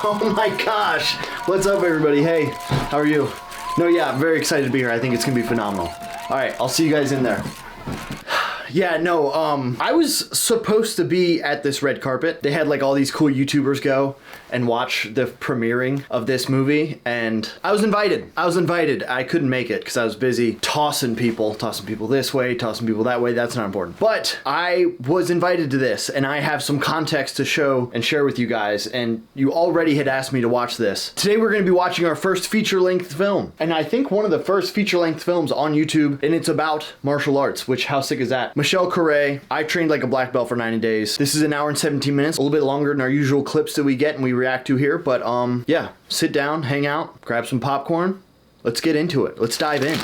Oh my gosh. What's up, everybody? Hey, how are you? No, yeah, I'm very excited to be here. I think it's gonna be phenomenal. All right, I'll see you guys in there. Yeah, no, I was supposed to be at this red carpet. They had like all these cool YouTubers go and watch the premiering of this movie, and I was invited. I couldn't make it because I was busy tossing people this way, tossing people that way. That's not important. But I was invited to this, and I have some context to show and share with you guys, and you already had asked me to watch this. Today we're going to be watching our first feature-length film, and I think one of the first feature-length films on YouTube, and it's about martial arts, which how sick is that? Michelle Khoury. I trained like a black belt for 90 days. This is an hour and 17 minutes, a little bit longer than our usual clips that we get and we react to here, but yeah, sit down, hang out, grab some popcorn. Let's get into it. Let's dive in.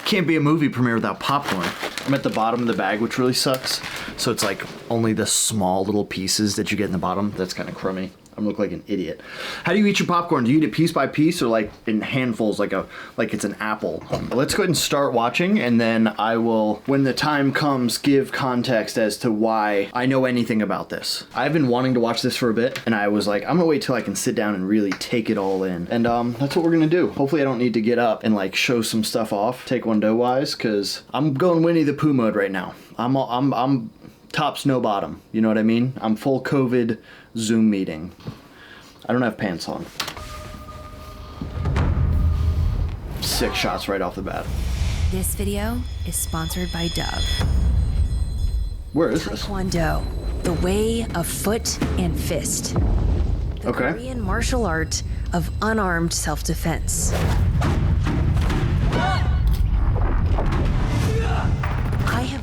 Can't be a movie premiere without popcorn. I'm at the bottom of the bag, which really sucks. So it's like only the small little pieces that you get in the bottom. That's kind of crummy. I'm gonna look like an idiot. How do you eat your popcorn? Do you eat it piece by piece or like in handfuls, like it's an apple? Let's go ahead and start watching, and then I will, when the time comes, give context as to why I know anything about this. I've been wanting to watch this for a bit, and I was like, I'm gonna wait till I can sit down and really take it all in. And that's what we're gonna do. Hopefully I don't need to get up and like show some stuff off, Taekwondo wise, because I'm going Winnie the Pooh mode right now. I'm tops no bottom, you know what I mean? I'm full COVID Zoom meeting. I don't have pants on. 6 shots right off the bat. This video is sponsored by Dove. Where is this? Taekwondo, the way of foot and fist. The Korean martial art of unarmed self-defense.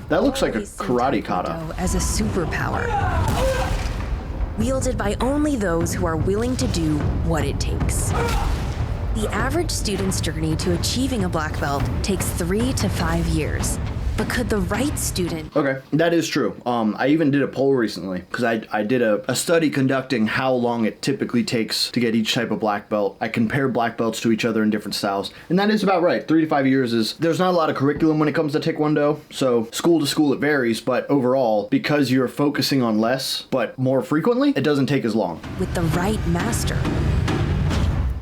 That looks like a karate kata. As a superpower, wielded by only those who are willing to do what it takes. The average student's journey to achieving a black belt takes 3 to 5 years. But could the right student... Okay, that is true. I even did a poll recently because I did a study conducting how long it typically takes to get each type of black belt. I compared black belts to each other in different styles, and that is about right. 3 to 5 years is... There's not a lot of curriculum when it comes to Taekwondo, so school to school it varies, but overall, because you're focusing on less, but more frequently, it doesn't take as long. With the right master.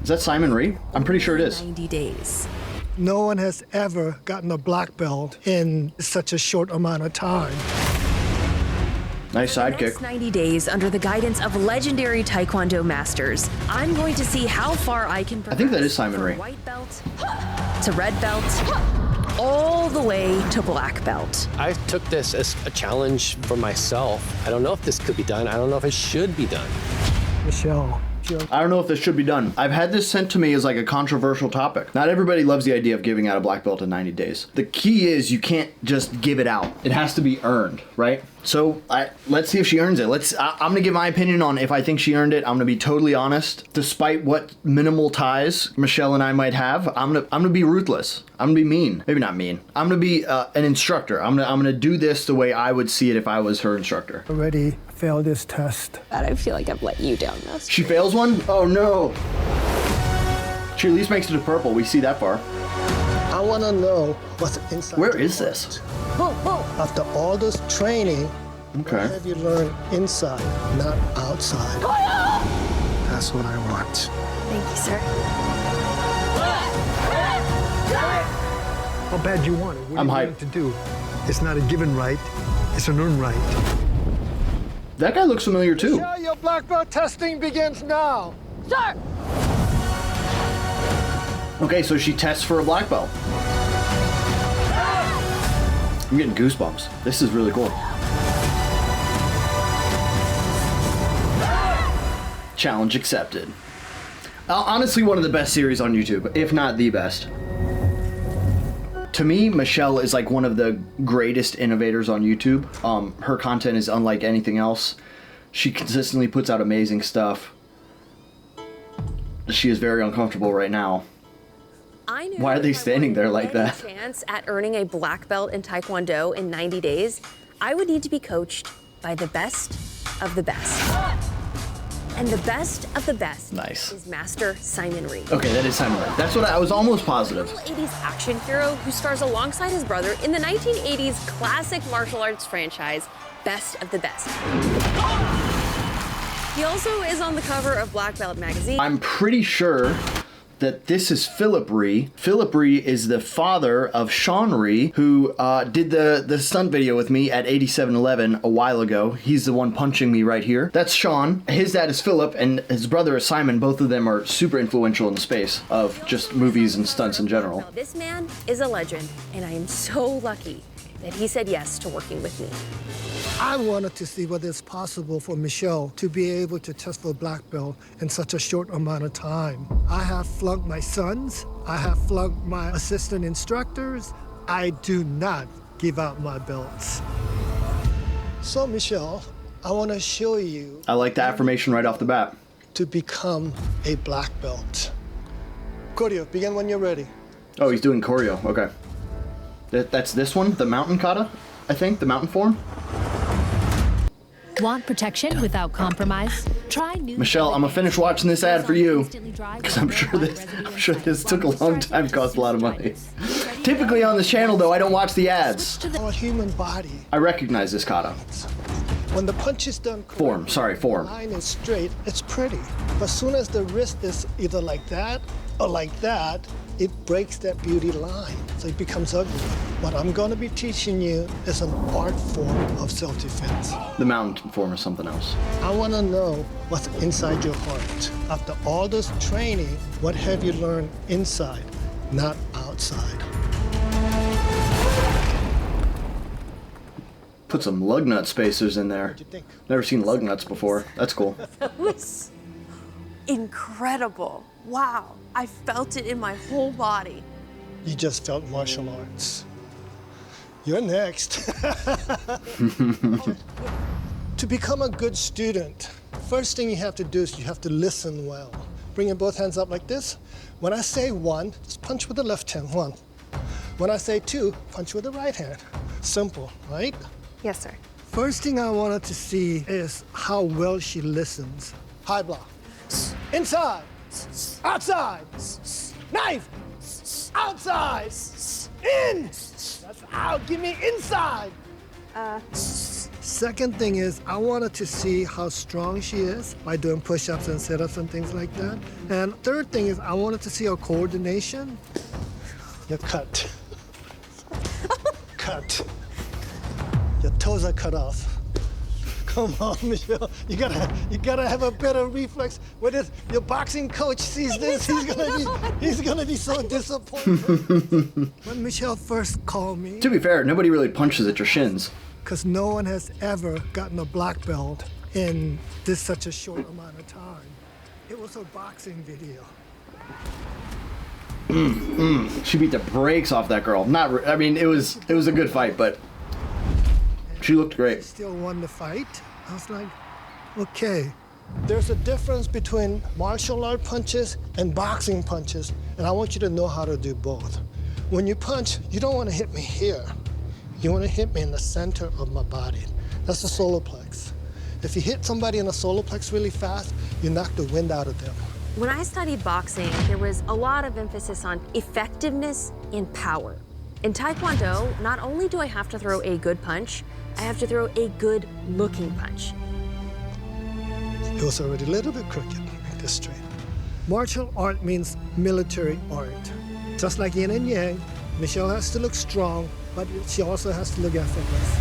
Is that Simon Rhee? I'm pretty sure it is. 90 days. No one has ever gotten a black belt in such a short amount of time. Nice sidekick. Next 90 days, under the guidance of legendary Taekwondo masters, I'm going to see how far I can progress. I think that is Simon Rhee. From white belt to red belt, all the way to black belt. I took this as a challenge for myself. I don't know if this could be done. I don't know if it should be done. Michelle. I don't know if this should be done. I've had this sent to me as like a controversial topic. Not everybody loves the idea of giving out a black belt in 90 days. The key is you can't just give it out. It has to be earned, right? So let's see if she earns it. I'm gonna give my opinion on if I think she earned it. I'm gonna be totally honest. Despite what minimal ties Michelle and I might have, I'm gonna be ruthless. I'm gonna be mean. Maybe not mean. I'm gonna be an instructor. I'm gonna do this the way I would see it if I was her instructor. Already failed this test. God, I feel like I've let you down, Master. She fails one? Oh no. She at least makes it to purple. We see that far. I want to know what's inside. Where is this? After all this training, Okay. what have you learned inside, not outside? That's what I want. Thank you, sir. How bad you want it? What I'm are you hyped. willing to do? It's not a given right, it's an earned right. That guy looks familiar too. Michelle, your black belt testing begins now. Sir! Okay, so she tests for a black belt. I'm getting goosebumps. This is really cool. Challenge accepted. Honestly, one of the best series on YouTube, if not the best. To me, Michelle is like one of the greatest innovators on YouTube. Her content is unlike anything else. She consistently puts out amazing stuff. She is very uncomfortable right now. Why are they standing there like that? If I wanted any chance at earning a black belt in Taekwondo in 90 days, I would need to be coached by the best of the best. And the best of the best is Master Simon Rhee. Okay, that is Simon Rhee. That's what I was almost positive. 80s action hero who stars alongside his brother in the 1980s classic martial arts franchise, Best of the Best. He He also is on the cover of Black Belt magazine. I'm pretty sure that this is Philip Rhee. Philip Rhee is the father of Sean Rhee, who did the stunt video with me at 8711 a while ago. He's the one punching me right here. That's Sean. His dad is Philip, and his brother is Simon. Both of them are super influential in the space of just movies and stunts in general. This man is a legend, and I am so lucky that he said yes to working with me. I wanted to see whether it's possible for Michelle to be able to test for black belt in such a short amount of time. I have flunked my sons. I have flunked my assistant instructors. I do not give out my belts. So, Michelle, I want to show you. I like the affirmation right off the bat. To become a black belt. Choreo, begin when you're ready. Oh, he's doing choreo. Okay. That's this one, the mountain kata, I think, the mountain form. Want protection without compromise? Try new. Michelle, I'm gonna finish watching this ad for you, because I'm sure this took a long time, cost a lot of money. Typically on this channel, though, I don't watch the ads. Our human body. I recognize this kata. When the punch is done correctly, Form, sorry, form. the line is straight, it's pretty. But as soon as the wrist is either like that or like that, it breaks that beauty line, so it becomes ugly. What I'm gonna be teaching you is an art form of self-defense. The mountain form is something else. I wanna know what's inside your heart. After all this training, what have you learned inside, not outside? Put some lug nut spacers in there. What do you think? Never seen lug nuts before. That's cool. That was incredible. Wow, I felt it in my whole body. You just felt martial arts. You're next. To become a good student, first thing you have to do is you have to listen well. Bringing both hands up like this. When I say one, just punch with the left hand, one. When I say two, punch with the right hand. Simple, right? Yes, sir. First thing I wanted to see is how well she listens. High block. Inside. Outside. Knife. Outside. In. That's out. Give me inside. Second thing is I wanted to see how strong she is by doing push-ups and sit-ups and things like that. And third thing is I wanted to see her coordination. You're cut. Cut. Your toes are cut off. Come on, Michelle. You gotta have a better reflex. What if your boxing coach sees this? He's gonna be so disappointed. When Michelle first called me, To be fair, nobody really punches at your shins. because no one has ever gotten a black belt in such a short amount of time. It was a boxing video. She beat the brakes off that girl. I mean, it was a good fight, but she looked great. Still won the fight. I was like, okay. There's a difference between martial art punches and boxing punches, and I want you to know how to do both. When you punch, you don't want to hit me here. You want to hit me in the center of my body. That's the solar plex. If you hit somebody in the solar plex really fast, you knock the wind out of them. When I studied boxing, there was a lot of emphasis on effectiveness and power. In Taekwondo, not only do I have to throw a good punch, I have to throw a good-looking punch. It was already a little bit crooked. Make this straight. Martial art means military art. Just like yin and yang, Michelle has to look strong, but she also has to look effortless.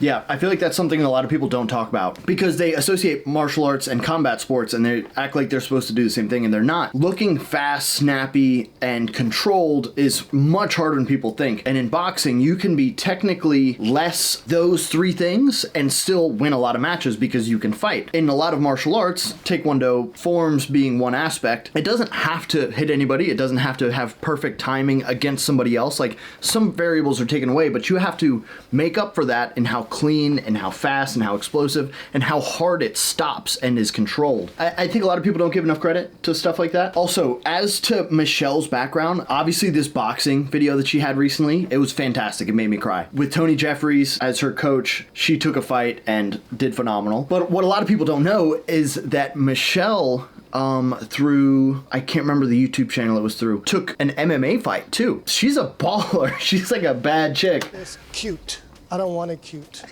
Yeah, I feel like that's something a lot of people don't talk about because they associate martial arts and combat sports and they act like they're supposed to do the same thing and they're not. Looking fast, snappy, and controlled is much harder than people think. And in boxing, you can be technically less those three things and still win a lot of matches because you can fight. In a lot of martial arts, Taekwondo forms being one aspect, it doesn't have to hit anybody. It doesn't have to have perfect timing against somebody else. Like some variables are taken away, but you have to make up for that in how clean and how fast and how explosive and how hard it stops and is controlled. I think a lot of people don't give enough credit to stuff like that. Also, as to Michelle's background, obviously this boxing video that she had recently, it was fantastic. It made me cry. With Tony Jeffries as her coach, she took a fight and did phenomenal. But what a lot of people don't know is that Michelle through, I can't remember the YouTube channel it was through, took an MMA fight too. She's a baller. She's like a bad chick. It's cute. I don't want it cute.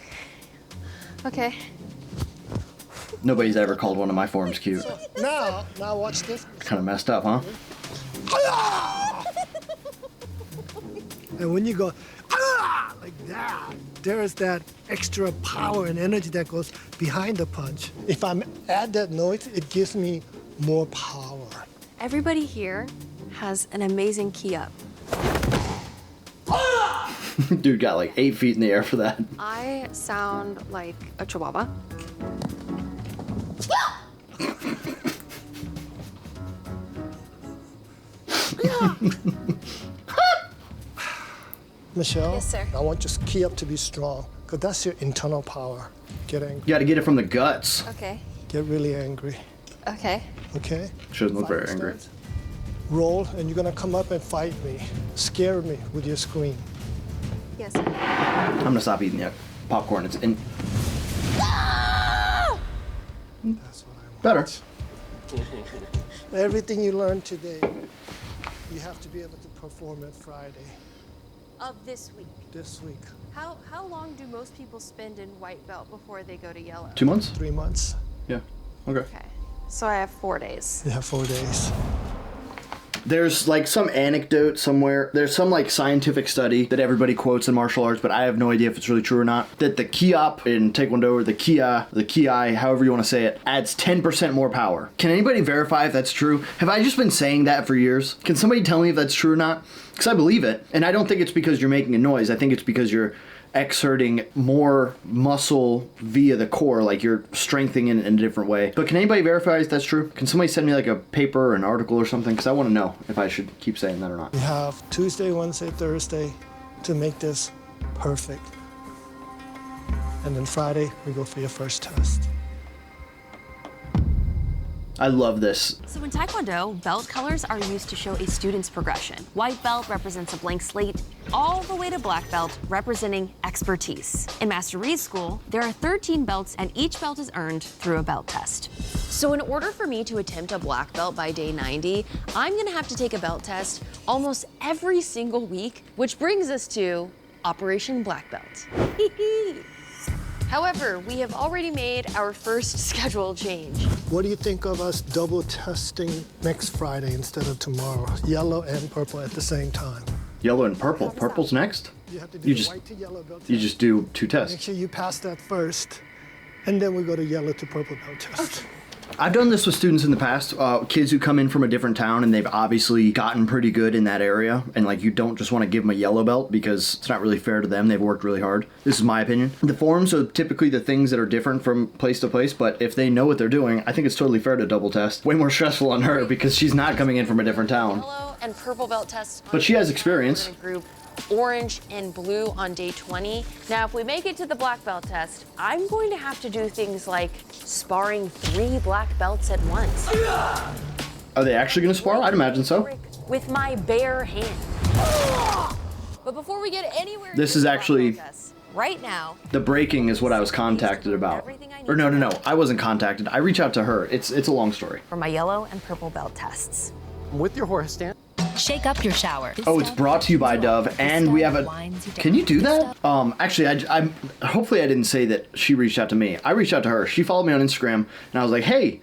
Okay. Nobody's ever called one of my forms cute. Now watch this. Kind of messed up, huh? And when you go like that, there is that extra power and energy that goes behind the punch. If I add that noise, it gives me more power. Everybody here has an amazing key up. Dude got like 8 feet in the air for that. I sound like a chihuahua. Michelle, Yes, sir. I want your key up to be strong, because that's your internal power. Get angry. You gotta get it from the guts. Okay. Get really angry. Okay. Okay? She doesn't look very Fight angry. starts. Roll, and you're gonna come up and fight me. Scare me with your scream. Yes. I'm gonna stop eating the popcorn. It's in. That's what I want. Better. Everything you learned today, you have to be able to perform it Friday, Of this week. this week. How long do most people spend in white belt before they go to yellow? 2 months? 3 months. Yeah. Okay. Okay. So I have 4 days. You have 4 days. There's like some anecdote somewhere. There's some like scientific study that everybody quotes in martial arts, but I have no idea if it's really true or not. That the kiap in Taekwondo, or the ki, however you want to say it, adds 10% more power. Can anybody verify if that's true? Have I just been saying that for years? Can somebody tell me if that's true or not? Because I believe it. And I don't think it's because you're making a noise. I think it's because you're exerting more muscle via the core, like you're strengthening it in a different way. But can anybody verify if that's true? Can somebody send me like a paper or an article or something? Because I want to know if I should keep saying that or not. You have Tuesday, Wednesday, Thursday to make this perfect. And then Friday, we go for your first test. I love this. So in Taekwondo, belt colors are used to show a student's progression. White belt represents a blank slate, all the way to black belt, representing expertise. In Master Reed's school, there are 13 belts, and each belt is earned through a belt test. So in order for me to attempt a black belt by day 90, I'm gonna have to take a belt test almost every single week, which brings us to Operation Black Belt. However, we have already made our first schedule change. What do you think of us double testing next Friday instead of tomorrow? Yellow and purple at the same time. Yellow and purple. Purple's next? You have to do You the just- white to yellow belt You test. just do 2 Make tests. sure you pass that first, and then we go to yellow to purple belt test. I've done this with students in the past, kids who come in from a different town and they've obviously gotten pretty good in that area, and like you don't just want to give them a yellow belt because it's not really fair to them. They've worked really hard. This is my opinion. The forms are typically the things that are different from place to place, but if they know what they're doing, I think it's totally fair to double test. Way more stressful on her because she's not coming in from a different town. Yellow and purple belt tests. But she has experience. We're gonna group orange and blue on day 20. Now, if we make it to the black belt test, I'm going to have to do things like sparring 3 black belts at once. Are they actually going to spar? I'd imagine so. With my bare hand. But before we get anywhere, This near is the black actually- belt test, right now. The breaking is what I was contacted about. Or no, I wasn't contacted. I reach out to her. It's a long story. For my yellow and purple belt tests. With your horse stance. Shake up your shower. Oh, it's brought to you by Dove, and we have a. Can you do that? Actually, I'm. Hopefully, I didn't say that she reached out to me. I reached out to her. She followed me on Instagram, and I was like, "Hey,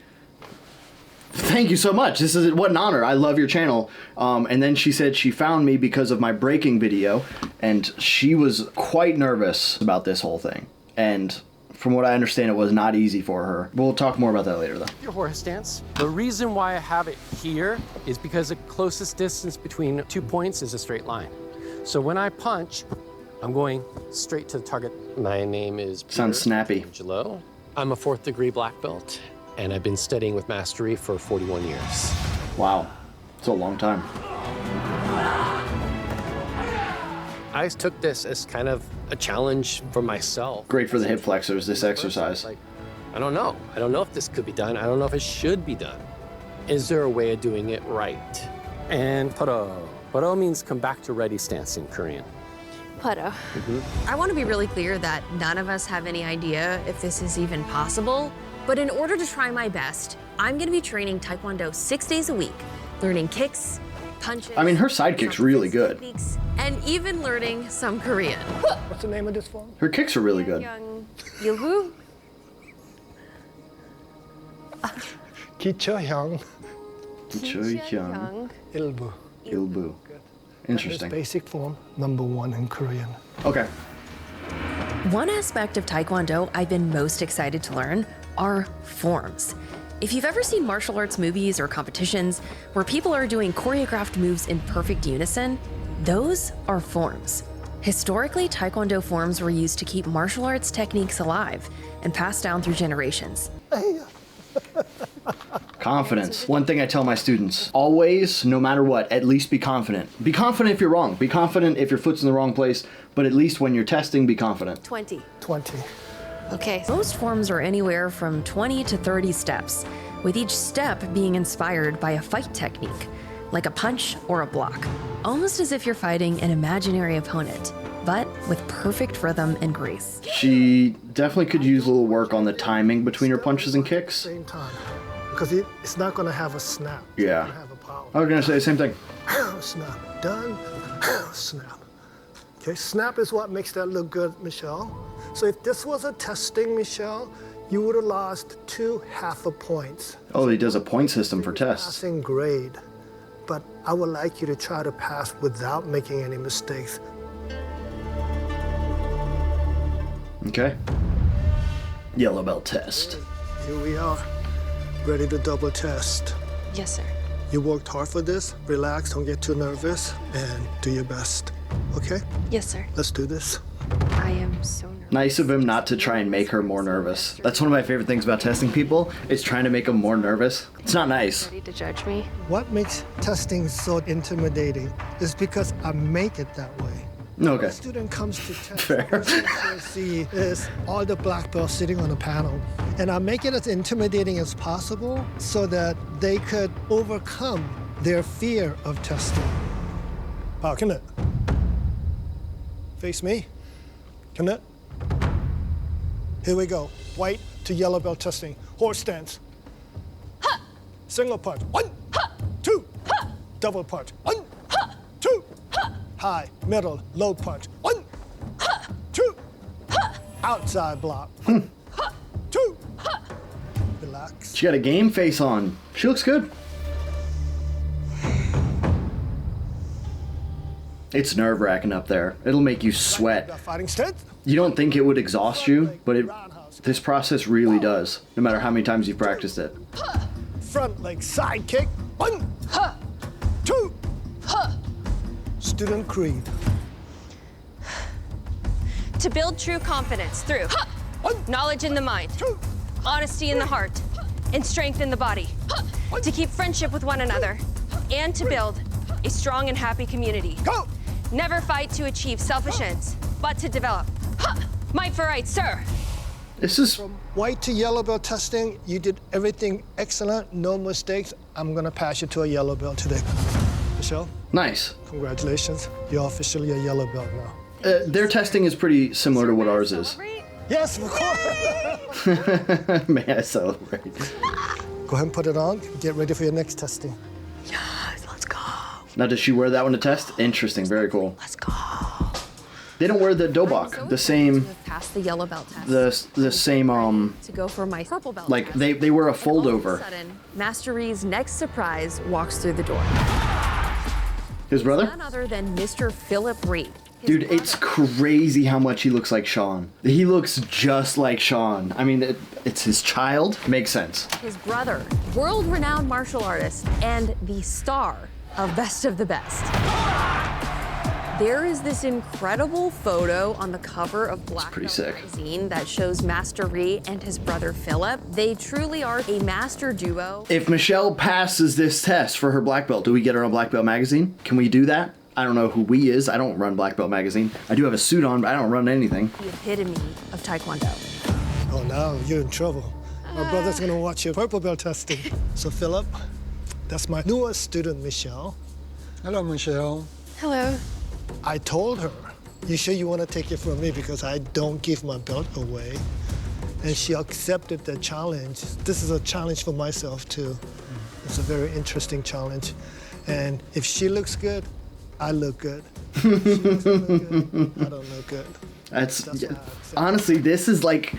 thank you so much. What an honor. I love your channel." And then she said she found me because of my breaking video, and she was quite nervous about this whole thing. And from what I understand, it was not easy for her. We'll talk more about that later, though. Your horse stance. The reason why I have it here is because the closest distance between 2 points is a straight line. So when I punch, I'm going straight to the target. My name is Sounds snappy. Angelo. I'm a 4th degree black belt, and I've been studying with Mastery for 41 years. Wow, it's a long time. I took this as kind of a challenge for myself. Great for the hip flexors, this exercise. Like, I don't know. I don't know if this could be done. I don't know if it should be done. Is there a way of doing it right? And paro. Paro means come back to ready stance in Korean. Putto. I want to be really clear that none of us have any idea if this is even possible, but in order to try my best, I'm going to be training Taekwondo 6 days a week, learning kicks, punches. I mean, her sidekick's really good. techniques, and even learning some Korean. What's the name of this form? Her kicks are really good. Young Yilwoo? Ki Cho-hyung, Choi-hyung. Ilbu. Ilbu. It's Interesting. basic form, number 1 in Korean. Okay. One aspect of Taekwondo I've been most excited to learn are forms. If you've ever seen martial arts movies or competitions where people are doing choreographed moves in perfect unison, those are forms. Historically, Taekwondo forms were used to keep martial arts techniques alive and passed down through generations. Confidence. One thing I tell my students, always, no matter what, at least be confident. Be confident if you're wrong. Be confident if your foot's in the wrong place, but at least when you're testing, be confident. 20. 20. Okay. Most forms are anywhere from 20 to 30 steps, with each step being inspired by a fight technique, like a punch or a block, almost as if you're fighting an imaginary opponent, but with perfect rhythm and grace. She definitely could use a little work on the timing between her punches and kicks. Same time. Because it's not going to have a snap. It's Yeah. not going to have a power. I was gonna say the same thing. Snap. Done. Snap. Okay, snap is what makes that look good, Michelle. So if this was a testing, Michelle, you would have lost 2 half points. Oh, he does a point system for tests. Passing grade. But I would like you to try to pass without making any mistakes. Okay. Yellow belt test. Here we are, ready to double test. Yes, sir. You worked hard for this. Relax, don't get too nervous, and do your best. Okay? Yes, sir. Let's do this. I am so nervous. Nice of him not to try and make her more nervous. That's one of my favorite things about testing people, is trying to make them more nervous. It's not nice. Ready to judge me? What makes testing so intimidating is because I make it that way. Okay. A student comes to test, Fair. what they see is all the black belts sitting on a panel. And I make it as intimidating as possible so that they could overcome their fear of testing. Connect. Face me. Connect. Here we go. White to yellow belt testing. Horse stance. Ha! Single punch. 1, Ha! 2. Ha! Double punch. 1, Ha! 2. Ha! High, middle, low punch. 1, Ha! 2. Ha! Outside block. 1, 2. Ha! Relax. She got a game face on. She looks good. It's nerve-wracking up there. It'll make you sweat. Got fighting stance. You don't think it would exhaust you, but this process really does, no matter how many times you've practiced it. Front leg side kick. 1, 2. Student creed. To build true confidence through 1, knowledge in the mind, 2. honesty in the heart, and strength in the body. To keep friendship with one another, and to build a strong and happy community. Go. Never fight to achieve selfish ends, but to develop might for right, sir. This is White to yellow belt testing. You did everything excellent. No mistakes. I'm going to pass you to a yellow belt today. Michelle, nice. congratulations. You're officially a yellow belt now. Their testing is pretty similar to what ours is. Yes, of course. May I celebrate? Go ahead and put it on. Get ready for your next testing. Now, does she wear that one to test? Interesting, very cool. Let's go. They don't wear the I'm so dobok, the excited same, to have passed the yellow belt test. the same, To go for my purple belt. like test. they wear a All of a foldover. sudden, Master Ree's next surprise walks through the door. His brother? None other than Mr. Philip Reed. His Dude, it's brother. crazy how much he looks like Sean. He looks just like Sean. I mean, it's his child. Makes sense. His brother, world-renowned martial artist, and the star of Best of the Best. There is this incredible photo on the cover of Black pretty Belt sick. magazine that shows Master Ree and his brother Philip. They truly are a master duo. If Michelle passes this test for her black belt, do we get her on Black Belt Magazine? Can we do that? I don't know who we is. I don't run Black Belt Magazine. I do have a suit on, but I don't run anything. The epitome of Taekwondo. Oh, now you're in trouble. My brother's gonna watch your purple belt testing. So, Philip, that's my newest student, Michelle. Hello, Michelle. Hello. I told her, you sure you want to take it from me because I don't give my belt away? And she accepted the challenge. This is a challenge for myself, too. It's a very interesting challenge. And if she looks good, I look good. If she doesn't look good, I don't look good. That's why I accept. honestly, this is like,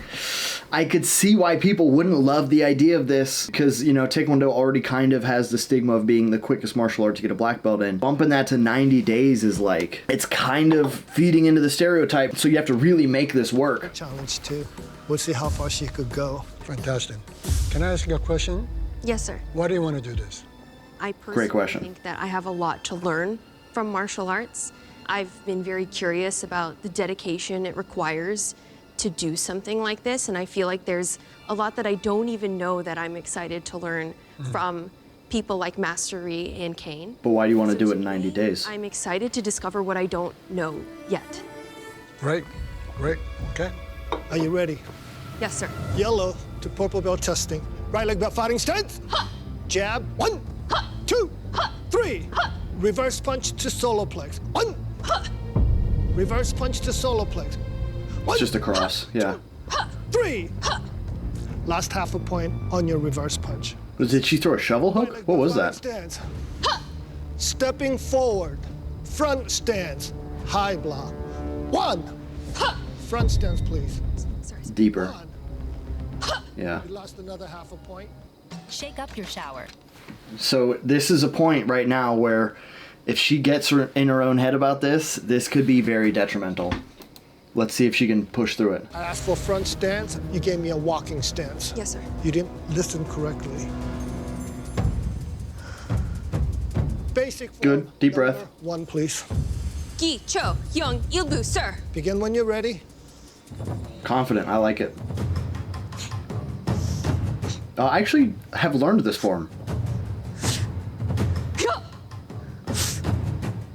I could see why people wouldn't love the idea of this because, you know, Taekwondo already kind of has the stigma of being the quickest martial art to get a black belt in. Bumping that to 90 days is like, it's kind of feeding into the stereotype. So you have to really make this work. Challenge too. We'll see how far she could go. Fantastic. Can I ask you a question? Yes, sir. Why do you want to do this? I personally question. think that I have a lot to learn from martial arts. I've been very curious about the dedication it requires to do something like this, and I feel like there's a lot that I don't even know that I'm excited to learn from people like Master Ree and Kane. But why do you want to So do it in 90 days? I'm excited to discover what I don't know yet. Great, great, okay. Are you ready? Yes, sir. Yellow to purple belt testing. Right leg belt fighting stance. Jab. 1, 2, 3. Reverse punch to solo plex. 1. Reverse punch to solo plex. 1, It's just a cross, yeah. 3. Last half a point on your reverse punch. Did she throw a shovel Right hook? leg What belt was fighting that? Stance. Stepping forward. Front stance. High block. 1. Front stance, please. Sorry. Deeper. 1. Yeah. You lost another half a point. Shake up your shower. So this is a point right now where if she gets her in her own head about this, this could be very detrimental. Let's see if she can push through it. I asked for front stance. You gave me a walking stance. Yes, sir. You didn't listen correctly. Basic form. Good. Deep breath. Number 1, please. Gi Cho Young Ilbu, sir. Begin when you're ready. Confident, I like it. I actually have learned this form.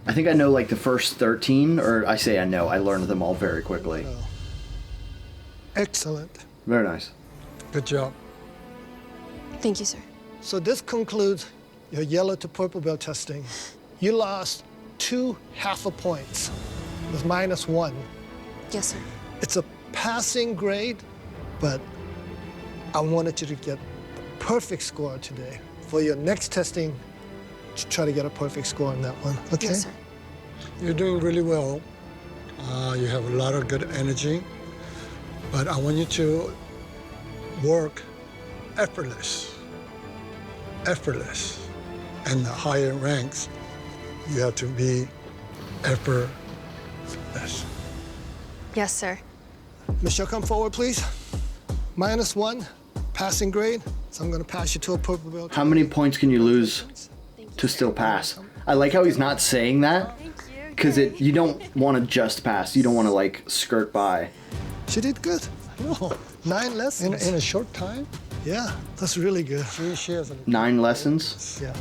I think I know like the first 13, or I say I know, I learned them all very quickly. Excellent. Very nice. Good job. Thank you, sir. So this concludes your yellow to purple belt testing. You lost 2 half a points with -1. Yes, sir. It's a passing grade, but I wanted you to get the perfect score today. For your next testing, try to get a perfect score on that one, okay? Yes, sir. You're doing really well. You have a lot of good energy, but I want you to work effortless. Effortless. And the higher ranks, you have to be effortless. Yes, sir. Michelle, come forward, please. -1, passing grade. So I'm gonna pass you to a purple belt. How many points can you lose to still pass? I like how he's not saying that, because you don't want to just pass. You don't want to like skirt by. She did good. No, 9 lessons. In a short time, Yeah, that's really good. she has a 9 lessons. Yeah.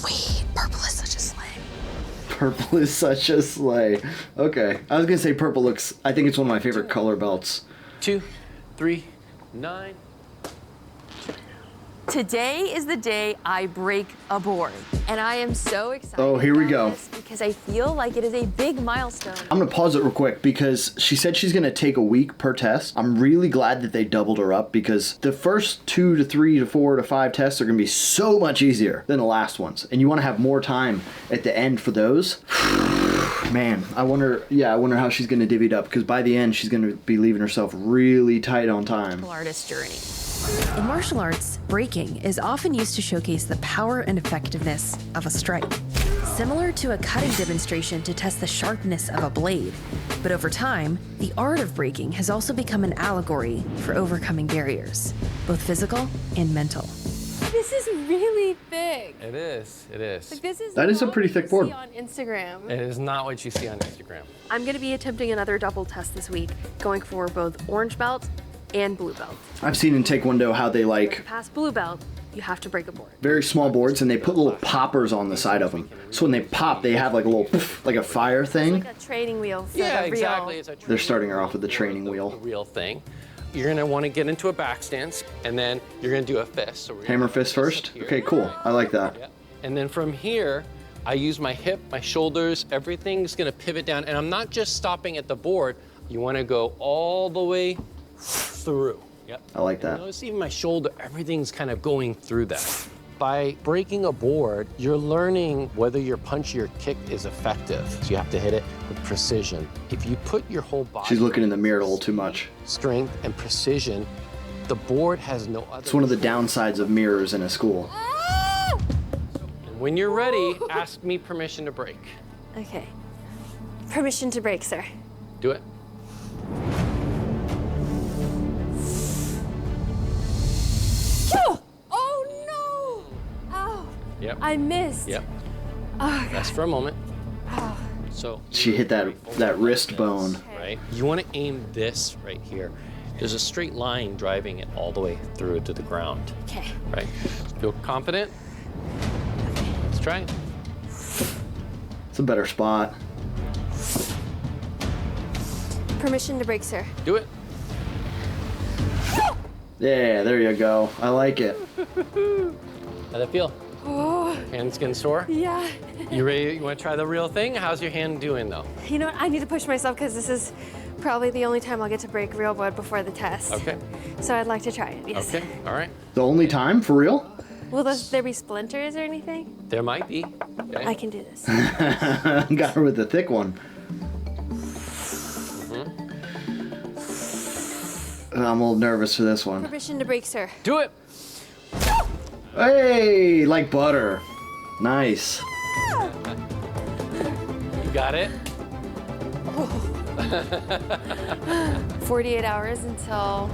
Wait, purple is such a slay. Purple is such a slay. Okay, I was gonna say purple looks. I think it's one of my favorite color belts. 2, 3, 9. Today is the day I break a board, and I am so excited. Oh, here we about go. this because I feel like it is a big milestone. I'm gonna pause it real quick because she said she's gonna take a week per test. I'm really glad that they doubled her up because the first 2 to 3 to 4 to 5 tests are gonna be so much easier than the last ones, and you want to have more time at the end for those. Man, I wonder how she's gonna divvy it up because by the end she's gonna be leaving herself really tight on time. Artist journey. In martial arts, breaking is often used to showcase the power and effectiveness of a strike. Similar to a cutting demonstration to test the sharpness of a blade. But over time, the art of breaking has also become an allegory for overcoming barriers, both physical and mental. This is really big. It is. It is. This is That is a not pretty what thick you board. see on Instagram. It is not what you see on Instagram. I'm going to be attempting another double test this week, going for both orange belt and blue belt. I've seen in Taekwondo how they To like pass blue belt, you have to break a board. very small boards and they put little poppers on the side of them. So when they pop, they have like a little poof, like a fire thing. Like a training wheel. So Yeah, the real- exactly. It's a They're starting her off with the training wheel. The real thing. You're gonna want to get into a back stance, and then you're gonna do a fist. So we're gonna Hammer do a fist first? here. Okay, cool. I like that. Yeah. And then from here, I use my hip, my shoulders, everything's gonna pivot down, and I'm not just stopping at the board. You want to go all the way through. Yep. I like that. Notice even my shoulder, everything's kind of going through that. By breaking a board, you're learning whether your punch or your kick is effective. So you have to hit it with precision. If you put your whole body... She's looking in the mirror a little too much. Strength and precision, the board has no other... It's one of the downsides of mirrors in a school. And when you're ready, ask me permission to break. Okay. Permission to break, sir. Do it. Oh, no! Oh, Yep. I missed. Yep. Oh, Rest for a moment. So She hit that wrist bone. right? You want to aim this right here. There's a straight line driving it all the way through to the ground, okay. right? Feel confident? Let's try it. It's a better spot. Permission to break, sir. Do it. Yeah, there you go. I like it. How'd that feel? Oh, Hand's getting sore? yeah. You ready? You want to try the real thing? How's your hand doing though? You know what? I need to push myself because this is probably the only time I'll get to break real wood before the test. Okay. So I'd like to try it, yes. Okay. All right. The only time, for real? Will there be splinters or anything? There might be. Okay. I can do this. Got her with the thick one. I'm a little nervous for this one. Permission to break, sir. Do it. Hey, like butter. Nice. You got it. 48 hours until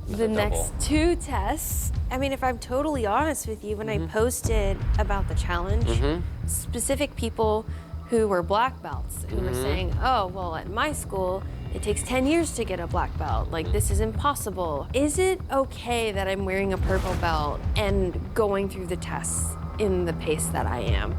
the next two tests. I mean, if I'm totally honest with you, when I posted about the challenge, specific people who were black belts who were saying, oh, well, at my school, it takes 10 years to get a black belt. Like, this is impossible. Is it okay that I'm wearing a purple belt and going through the tests in the pace that I am?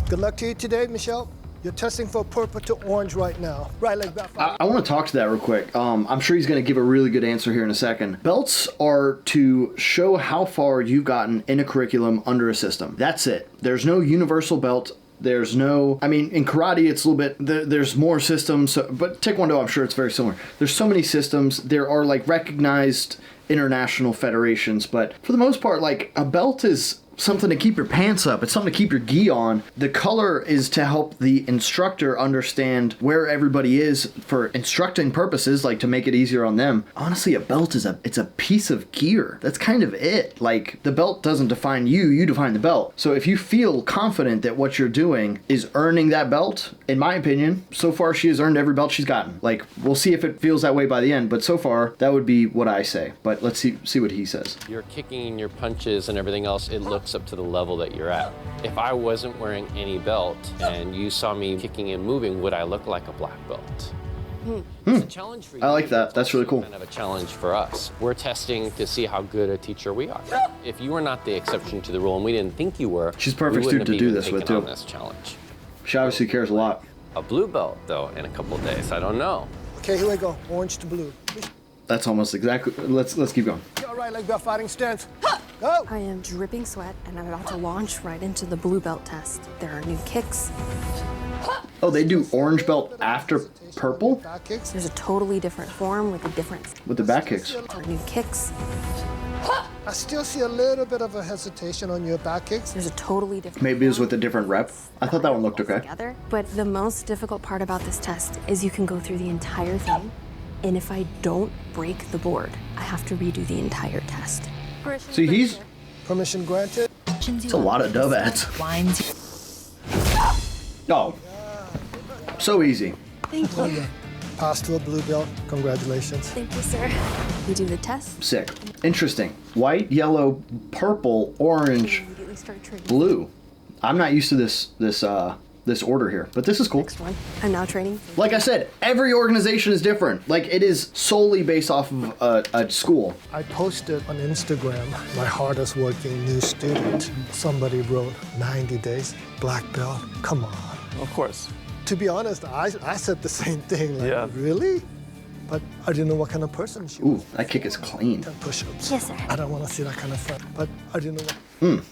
Good luck to you today, Michelle. You're testing for purple to orange right now. Right leg back. I want to talk to that real quick. I'm sure he's going to give a really good answer here in a second. Belts are to show how far you've gotten in a curriculum under a system. That's it. There's no universal belt. There's no, I mean, in karate, it's a little bit, there's more systems, but Taekwondo, I'm sure it's very similar. There's so many systems. There are like recognized international federations, but for the most part, like a belt is something to keep your pants up. It's something to keep your gi on. The color is to help the instructor understand where everybody is for instructing purposes, like to make it easier on them. Honestly, a belt is it's a piece of gear. That's kind of it. Like the belt doesn't define you, you define the belt. So if you feel confident that what you're doing is earning that belt, in my opinion, so far she has earned every belt she's gotten. Like we'll see if it feels that way by the end, but so far that would be what I say. But let's see what he says. Your kicking and your punches and everything else, it looks up to the level that you're at. If I wasn't wearing any belt and you saw me kicking and moving, would I look like a black belt? It's a challenge for you. I like that. That's really cool. Kind of a challenge for us. We're testing to see how good a teacher we are. If you were not the exception to the rule and we didn't think you were, She's a perfect we wouldn't student to have do even this with, taken too. on this challenge. She obviously cares a lot. A blue belt, though, in a couple of days. I don't know. Okay, here we go. Orange to blue. That's almost exactly. Let's keep going. All right, leg back fighting stance. Go. I am dripping sweat and I'm about to launch right into the blue belt test. There are new kicks. Oh, they do orange belt after purple Back kicks. There's a totally different form with a different with the back kicks. there are new kicks. I still see a little bit of a hesitation on your back kicks. There's a totally different Maybe it was form with a different rep. I thought that one looked okay. together. But the most difficult part about this test is you can go through the entire thing, and if I don't break the board, I have to redo the entire test. See, he's Permission granted. it's a lot of dove ads. Oh, so easy. Thank you. Pass to a blue belt. Congratulations. Thank you, sir. We do the test. Sick. Interesting. White, yellow, purple, orange, Immediately start training. blue. I'm not used to this order here, but this is cool. Next one. I'm now training. Like I said, every organization is different. Like it is solely based off of a school. I posted on Instagram my hardest working new student. Somebody wrote 90 days, black belt. Come on. Of course. To be honest, I said the same thing. Like, Yeah. really? But I didn't know what kind of person she was. Ooh, that kick is clean. 10 push-ups. Yes, sir. I don't want to see that kind of fun. But I didn't know what.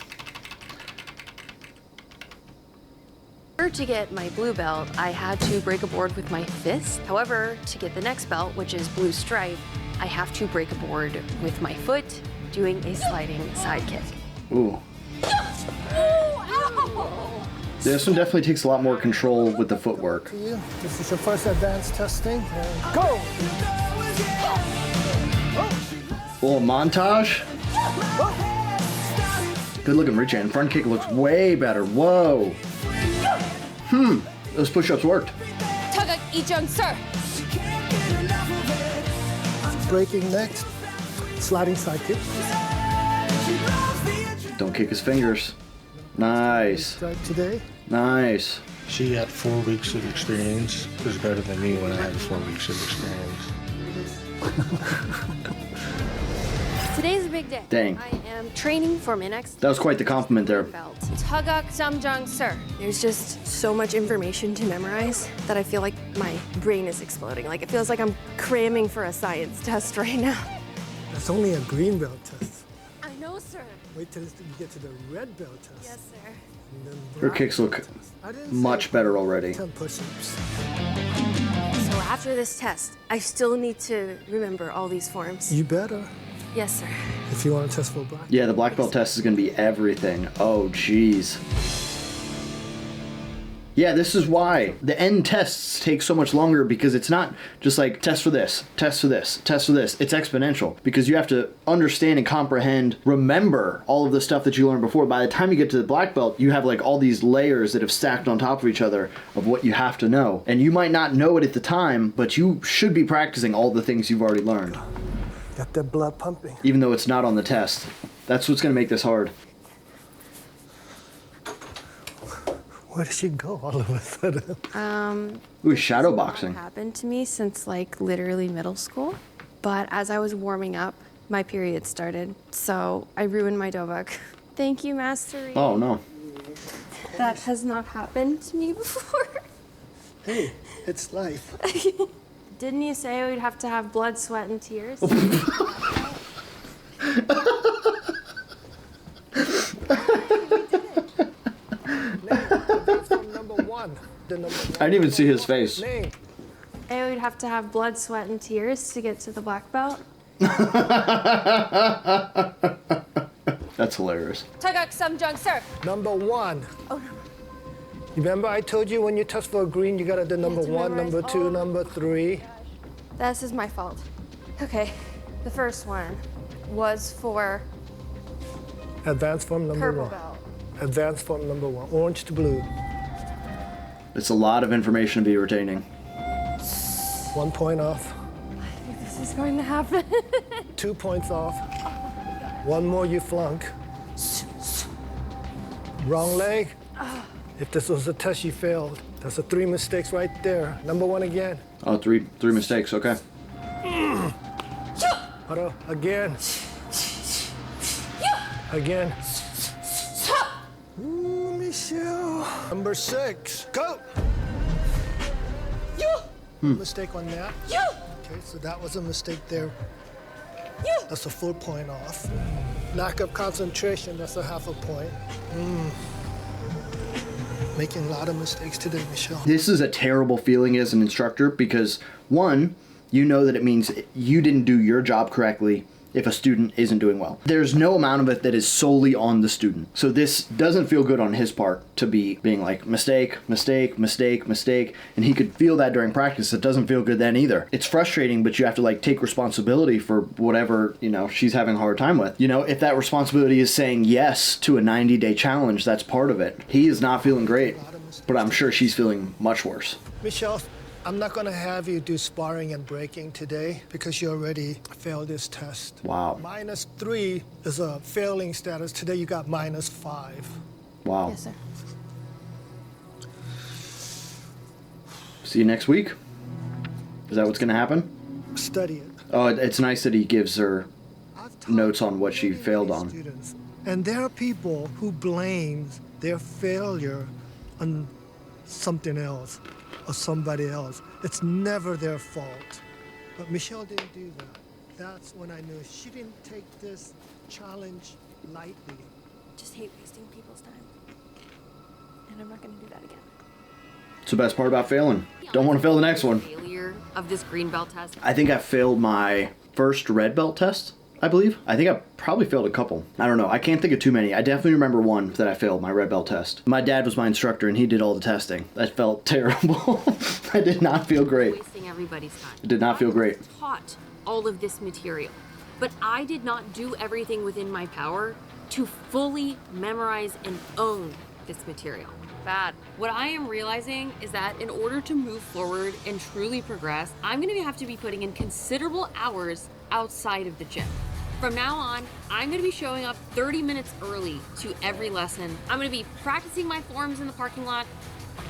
In order to get my blue belt, I had to break a board with my fist. However, to get the next belt, which is blue stripe, I have to break a board with my foot, doing a sliding side kick. Ooh, This one definitely takes a lot more control with the footwork. This is your first advanced testing. And go! Little montage. Good looking reach in. Front kick looks way better. Whoa. Those push-ups worked. Tagak Ijung, sir. Breaking next. Sliding side kick. Don't kick his fingers. Nice. Strike today. Nice. She had 4 weeks of experience. It was better than me when I had 4 weeks of experience. Today's a big day. Dang. I am training for my next That was quite the compliment there. belt. Tagak Samjang, sir. There's just so much information to memorize that I feel like my brain is exploding. Like it feels like I'm cramming for a science test right now. That's only a green belt test. I know, sir. Wait till you get to the red belt test. Yes, sir. And then Her black kicks look belt test. I didn't much say better already. 10 push-ups. So after this test, I still need to remember all these forms. You better, Yes, sir. if you want to test for black. Yeah, the black belt test is going to be everything. Oh, jeez. Yeah, this is why the end tests take so much longer, because it's not just like test for this, test for this, test for this. It's exponential because you have to understand and comprehend, remember all of the stuff that you learned before. By the time you get to the black belt, you have like all these layers that have stacked on top of each other of what you have to know. And you might not know it at the time, but you should be practicing all the things you've already learned, Got that blood pumping. even though it's not on the test. That's what's going to make this hard. Where did she go all of a sudden? Ooh, shadow boxing. Happened to me since like literally middle school. But as I was warming up, my period started. So I ruined my dobuk. Thank you, Master. Oh, no. That has not happened to me before. Hey, it's life. Didn't you say we'd have to have blood, sweat, and tears? That's from number one. The number one. I didn't even see his face. Name. Say we'd have to have blood, sweat, and tears to get to the black belt. That's hilarious. Tagak Samjang, sir. Number one. Remember I told you when you test for a green, you gotta do number to one, memorize number two, all. number three. This is my fault. Okay, the first one was for Advanced form number purple one. belt. Advanced form number one. Orange to blue. It's a lot of information to be retaining. 1 point off. This is going to happen. 2 points off. One more you flunk. Wrong leg. If this was a test you failed, that's a 3 mistakes right there. Number one again. Oh, three mistakes. Okay. Hold on. Again. Again. Ooh, Michelle. Number 6. Go. Mistake on that. Okay, so that was a mistake there. That's a full point off. Lack of concentration, that's a half a point. Making a lot of mistakes today, Michelle. This is a terrible feeling as an instructor because, one, you know that it means you didn't do your job correctly if a student isn't doing well. There's no amount of it that is solely on the student. So this doesn't feel good on his part to be being like mistake, mistake, mistake, mistake, and he could feel that during practice. It doesn't feel good then either. It's frustrating, but you have to like take responsibility for whatever, she's having a hard time with. If that responsibility is saying yes to a 90-day challenge, that's part of it. He is not feeling great, but I'm sure she's feeling much worse. Michelle, I'm not going to have you do sparring and breaking today because you already failed this test. Wow. -3 is a failing status. Today you got -5. Wow. Yes, sir. See you next week? Is that what's going to happen? Study it. Oh, it's nice that he gives her I've taught notes on what she many failed on. students, and there are people who blame their failure on something else or somebody else. It's never their fault. But Michelle didn't do that. That's when I knew she didn't take this challenge lightly. Just hate wasting people's time. And I'm not going to do that again. It's the best part about failing. Don't want to fail the next one. Failure of this green belt test. I think I failed my first red belt test I believe. I think I probably failed a couple. I don't know. I can't think of too many. I definitely remember one that I failed, my red belt test. My dad was my instructor and he did all the testing. That felt terrible. I did not feel great. Wasting everybody's time. It did not feel great. I taught all of this material, but I did not do everything within my power to fully memorize and own this material. Bad. What I am realizing is that in order to move forward and truly progress, I'm going to have to be putting in considerable hours outside of the gym. From now on, I'm going to be showing up 30 minutes early to every lesson. I'm going to be practicing my forms in the parking lot.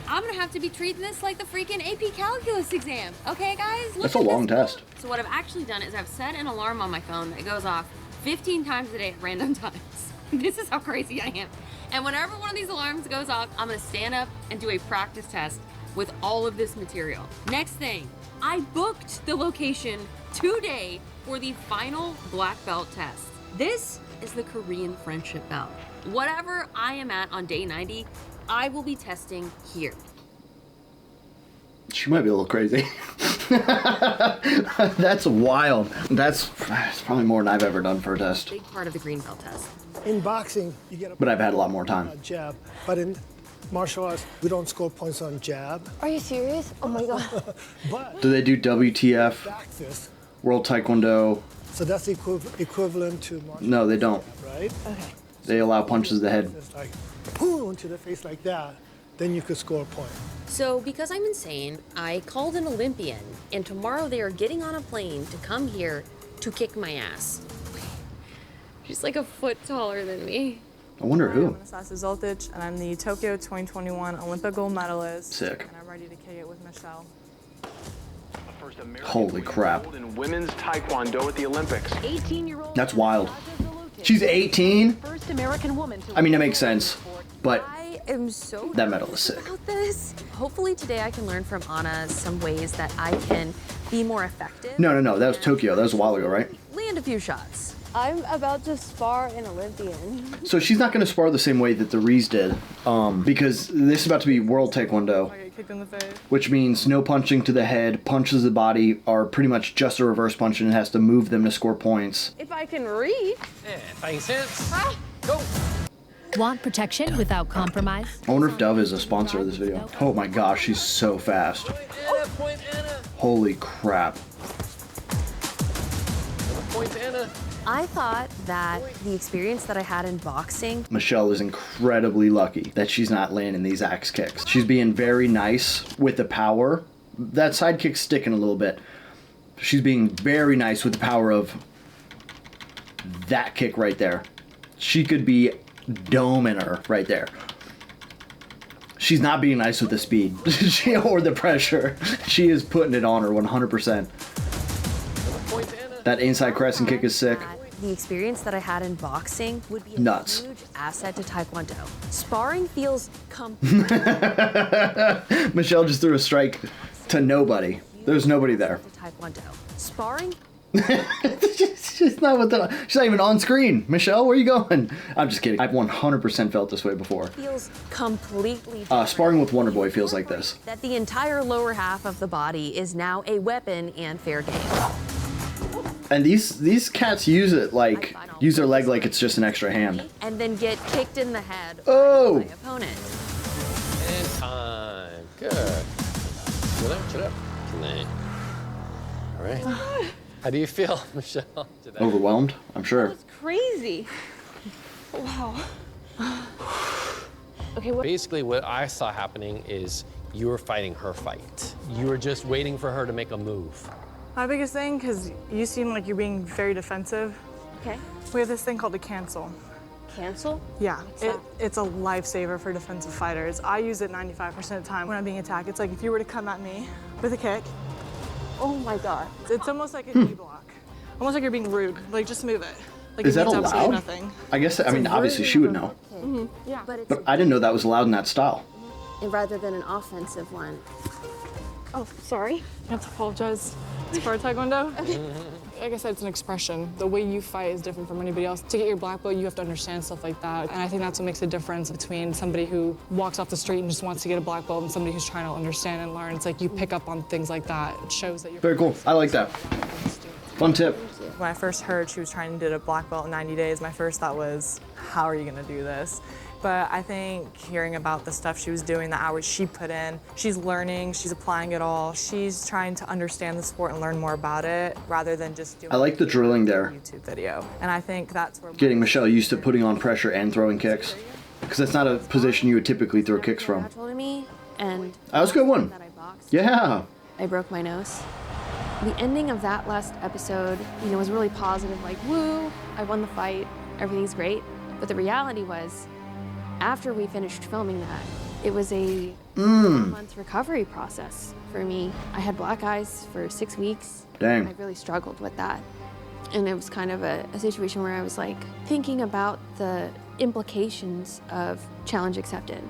I'm going to have to be treating this like the freaking AP Calculus exam. Okay, guys? That's a long test. So what I've actually done is I've set an alarm on my phone that goes off 15 times a day at random times. This is how crazy I am. And whenever one of these alarms goes off, I'm gonna stand up and do a practice test with all of this material. Next thing, I booked the location today for the final black belt test. This is the Korean friendship belt. Whatever I am at on day 90, I will be testing here. She might be a little crazy. That's wild. That's probably more than I've ever done for a test. Big part of the green belt test. In boxing, you get a But I've had a lot more time. jab. But in martial arts, we don't score points on jab. Are you serious? Oh my god. But Do they do WTF, back fist, World Taekwondo? so that's equivalent to martial No, they don't. right? Okay. They allow punches to the head. It's like, boom, to the face like that. Then you could score a point. So because I'm insane, I called an Olympian, and tomorrow they are getting on a plane to come here to kick my ass. She's like a foot taller than me. I wonder who. I'm Anastasia Zoltic, and I'm the Tokyo 2021 Olympic gold medalist. Sick. And I'm ready to kick it with Michelle. Holy crap. In women's taekwondo at the Olympics. 18-year-old. That's wild. She's 18? First American woman to I mean, that makes sense. But I am so that medal is sick. about this. Hopefully today I can learn from Anna some ways that I can be more effective. No. That was Tokyo. That was a while ago, right? Land a few shots. I'm about to spar an Olympian. So she's not going to spar the same way that the Rees did, because this is about to be World Taekwondo, I get kicked in the face. which means no punching to the head. Punches to the body are pretty much just a reverse punch, and it has to move them to score points. If I can read. Yeah, fighting sense. Go. Want protection without compromise? I wonder if Dove is a sponsor of this video. Oh my gosh, she's so fast. Point Anna. Holy crap. Point Anna. I thought that the experience that I had in boxing. Michelle is incredibly lucky that she's not landing these axe kicks. She's being very nice with the power. That side kick's sticking a little bit. She's being very nice with the power of that kick right there. She could be doming her right there. She's not being nice with the speed or the pressure. She is putting it on her 100%. That inside crescent kick is sick. The experience that I had in boxing would be a Nuts. huge asset to Taekwondo. Sparring feels Michelle just threw a strike to nobody. There's nobody there. to Taekwondo. Sparring she's not even on screen. Michelle, where are you going? I'm just kidding. I've 100% felt this way before. feels completely different. Sparring with Wonder Boy feels like this. That the entire lower half of the body is now a weapon and fair game. And these cats use it like, use their leg like it's just an extra hand. And then get kicked in the head Oh! by my opponent. And time. Good. Chill up. Nah. All right. How do you feel, Michelle? Overwhelmed, I'm sure. Crazy. Wow. Okay, what? Basically, what I saw happening is you were fighting her fight. You were just waiting for her to make a move. My biggest thing, because you seem like you're being very defensive. Okay. We have this thing called a cancel. Cancel? Yeah, it's a lifesaver for defensive fighters. I use it 95% of the time when I'm being attacked. It's like if you were to come at me with a kick, Oh my god. it's almost like a knee block. Almost like you're being rude. Like, just move it. Like, Is it that means absolutely allowed? nothing. I guess, I mean, obviously she would know. Yeah. But I didn't know that was allowed in that style. Rather than an offensive one. Oh, sorry. You have to apologize. It's for Taekwondo. Like I said, it's an expression. The way you fight is different from anybody else. To get your black belt, you have to understand stuff like that. And I think that's what makes a difference between somebody who walks off the street and just wants to get a black belt and somebody who's trying to understand and learn. It's like you pick up on things like that. It shows that you're Very cool. I like that. Fun tip. When I first heard she was trying to do a black belt in 90 days, my first thought was, how are you gonna do this? But I think hearing about the stuff she was doing, the hours she put in, she's learning, she's applying it all. She's trying to understand the sport and learn more about it rather than just doing I like the drilling there. YouTube video. And I think that's where Getting Michelle used to putting on pressure and throwing kicks. Because that's not a position you would typically throw kicks from. Natural to me, and That was a good one. that I boxed. Yeah. I broke my nose. The ending of that last episode, was really positive, like, woo, I won the fight, everything's great. But the reality was, after we finished filming that, it was a month recovery process for me. I had black eyes for 6 weeks. Dang. I really struggled with that. And it was kind of a situation where I was like thinking about the implications of challenge accepted.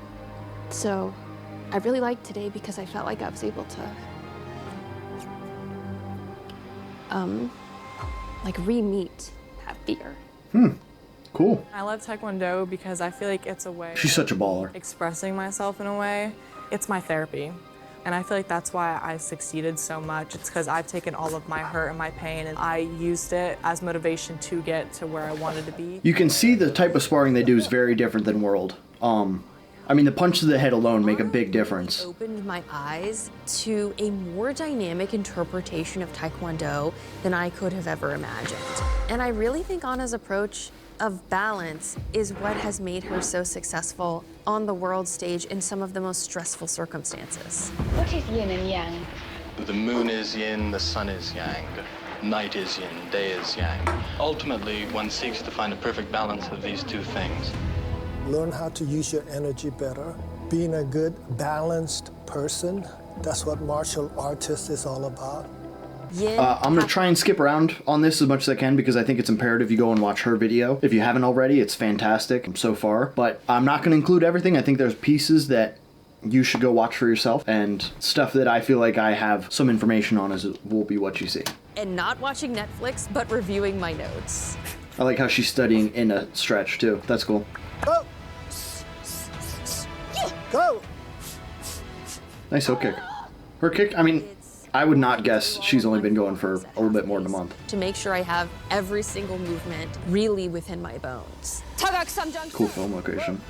So I really liked today because I felt like I was able to re-meet that fear. Cool. I love Taekwondo because I feel like it's a way She's such a baller. of expressing myself in a way. It's my therapy. And I feel like that's why I succeeded so much. It's because I've taken all of my hurt and my pain and I used it as motivation to get to where I wanted to be. You can see the type of sparring they do is very different than World. I mean, the punch to the head alone make a big difference. Opened my eyes to a more dynamic interpretation of Taekwondo than I could have ever imagined. And I really think Anna's approach of balance is what has made her so successful on the world stage in some of the most stressful circumstances. What is yin and yang? The moon is yin, the sun is yang. Night is yin, day is yang. Ultimately, one seeks to find a perfect balance of these two things. Learn how to use your energy better. Being a good, balanced person, that's what martial artist is all about. I'm going to try and skip around on this as much as I can because I think it's imperative you go and watch her video. If you haven't already, it's fantastic so far. But I'm not going to include everything. I think there's pieces that you should go watch for yourself, and stuff that I feel like I have some information on will be what you see. And not watching Netflix, but reviewing my notes. I like how she's studying in a stretch too. That's cool. Go! Go! Nice hook kick. Her kick, I mean, I would not guess she's only been going for a little bit more than a month. To make sure I have every single movement really within my bones. Cool film location.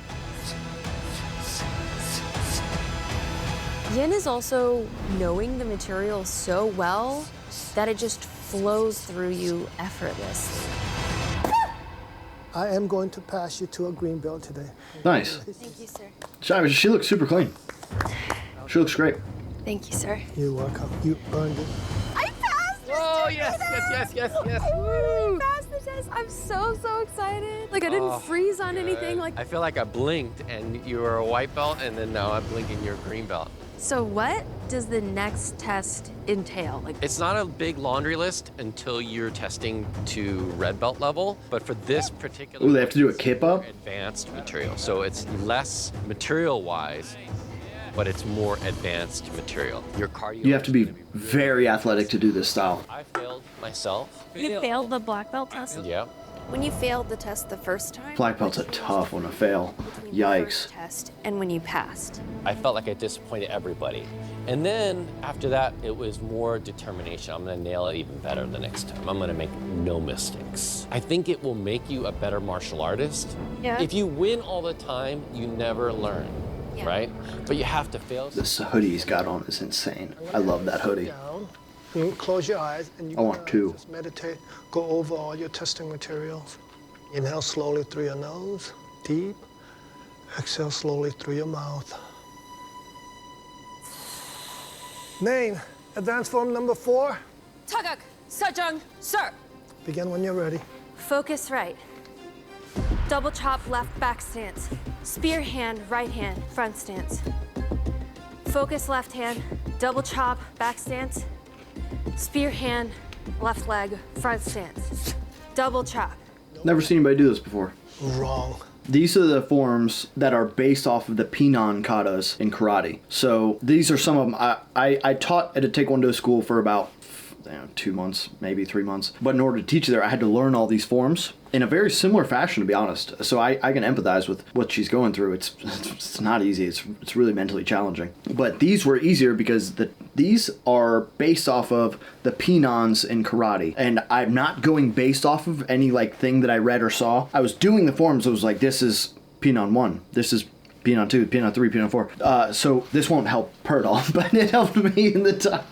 Yin is also knowing the material so well that it just flows through you effortlessly. I am going to pass you to a green belt today. Nice. Thank you, sir. She looks super clean. She looks great. Thank you, sir. You're welcome. You earned it. I passed! Oh, yes. I passed the test. I'm so excited. Like, I didn't freeze on anything. Like, I feel like I blinked and you were a white belt, and then now I'm blinking you're a green belt. So what does the next test entail? Like, It's not a big laundry list until you're testing to red belt level, but for this particular Ooh, they have to do a kippa? advanced material. So it's less material-wise, but it's more advanced material. Your cardio. You have to be very athletic to do this style. I failed myself. You failed the black belt test? Yeah. when you failed the test the first time, Black belt's a tough one to fail. Yikes. test and when you passed. I felt like I disappointed everybody. And then after that, it was more determination. I'm gonna nail it even better the next time. I'm gonna make no mistakes. I think it will make you a better martial artist. Yeah. If you win all the time, you never learn, right? But you have to fail. This hoodie he's got on is insane. I love that hoodie. Down. You close your eyes and you I want two. just meditate. Go over all your testing materials. Inhale slowly through your nose, deep. Exhale slowly through your mouth. Name, advanced form number 4. Tagak, Sajang, sir. Begin when you're ready. Focus right. Double chop left back stance. Spear hand, right hand, front stance. Focus left hand, double chop, back stance. Spear hand, left leg, front stance. Double chop. Never seen anybody do this before. Wrong. These are the forms that are based off of the Pinan katas in karate. So these are some of them. I taught at a Taekwondo school for about 2 months, maybe 3 months. But in order to teach there, I had to learn all these forms in a very similar fashion, to be honest. So I can empathize with what she's going through. It's not easy. It's really mentally challenging. But these were easier because the These are based off of the Pinons in karate. And I'm not going based off of any like thing that I read or saw. I was doing the forms. I was like, this is Pinon 1. This is Pinon 2, Pinon 3, Pinon 4. So this won't help her at all, but it helped me in the time.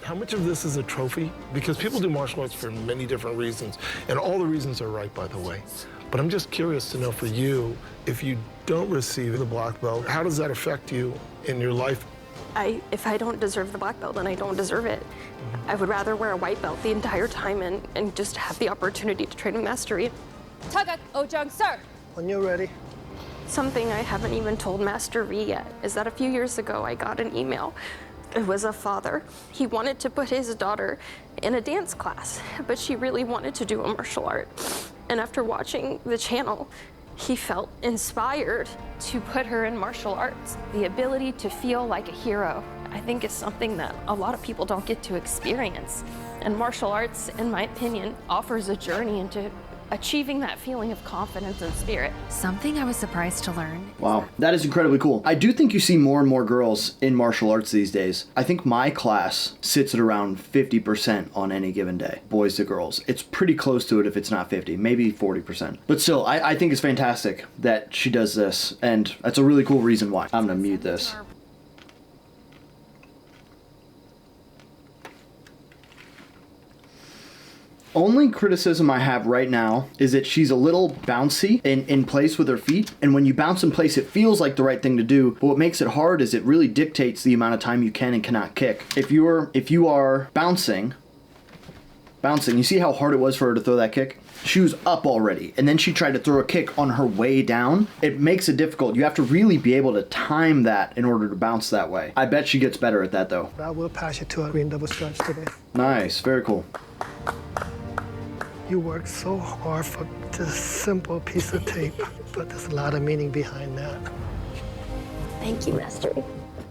How much of this is a trophy? Because people do martial arts for many different reasons, and all the reasons are right, by the way. But I'm just curious to know for you, if you don't receive the black belt, how does that affect you in your life? If I don't deserve the black belt, then I don't deserve it. I would rather wear a white belt the entire time and just have the opportunity to train in mastery. Tagak Ojang, sir. When you're ready. Something I haven't even told Master Ree yet is that a few years ago I got an email. It was a father. He wanted to put his daughter in a dance class, but she really wanted to do a martial art. And after watching the channel, he felt inspired to put her in martial arts. The ability to feel like a hero, I think, is something that a lot of people don't get to experience. And martial arts, in my opinion, offers a journey into achieving that feeling of confidence and spirit. Something I was surprised to learn. Wow, that is incredibly cool. I do think you see more and more girls in martial arts these days. I think my class sits at around 50% on any given day, boys to girls. It's pretty close to it if it's not 50, maybe 40%. But still, I think it's fantastic that she does this, and that's a really cool reason why. I'm gonna mute this. Only criticism I have right now is that she's a little bouncy in place with her feet, and when you bounce in place it feels like the right thing to do, but what makes it hard is it really dictates the amount of time you can and cannot kick. If you are bouncing, you see how hard it was for her to throw that kick? She was up already, and then she tried to throw a kick on her way down. It makes it difficult. You have to really be able to time that in order to bounce that way. I bet she gets better at that though. I will pass you to a green double stretch today. Nice, very cool. You worked so hard for this simple piece of tape, but there's a lot of meaning behind that. Thank you, Mastery.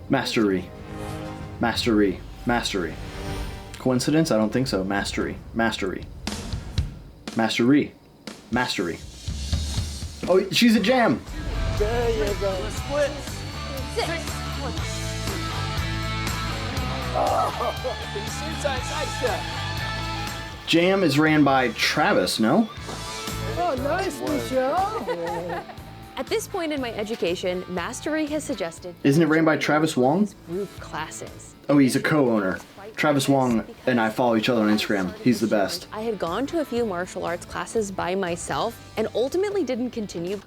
Mastery. Mastery. Mastery. Coincidence? I don't think so. Mastery. Mastery. Mastery. Mastery. Oh, she's a jam. There you go. Split. 6. Inside side step. Jam is ran by Travis, no? Oh, nice, Michelle. At this point in my education, Mastery has suggested... Isn't it ran by Travis Wong? ...group classes. Oh, he's a co-owner. Travis Wong and I follow each other on Instagram. He's the best. I had gone to a few martial arts classes by myself and ultimately didn't continue.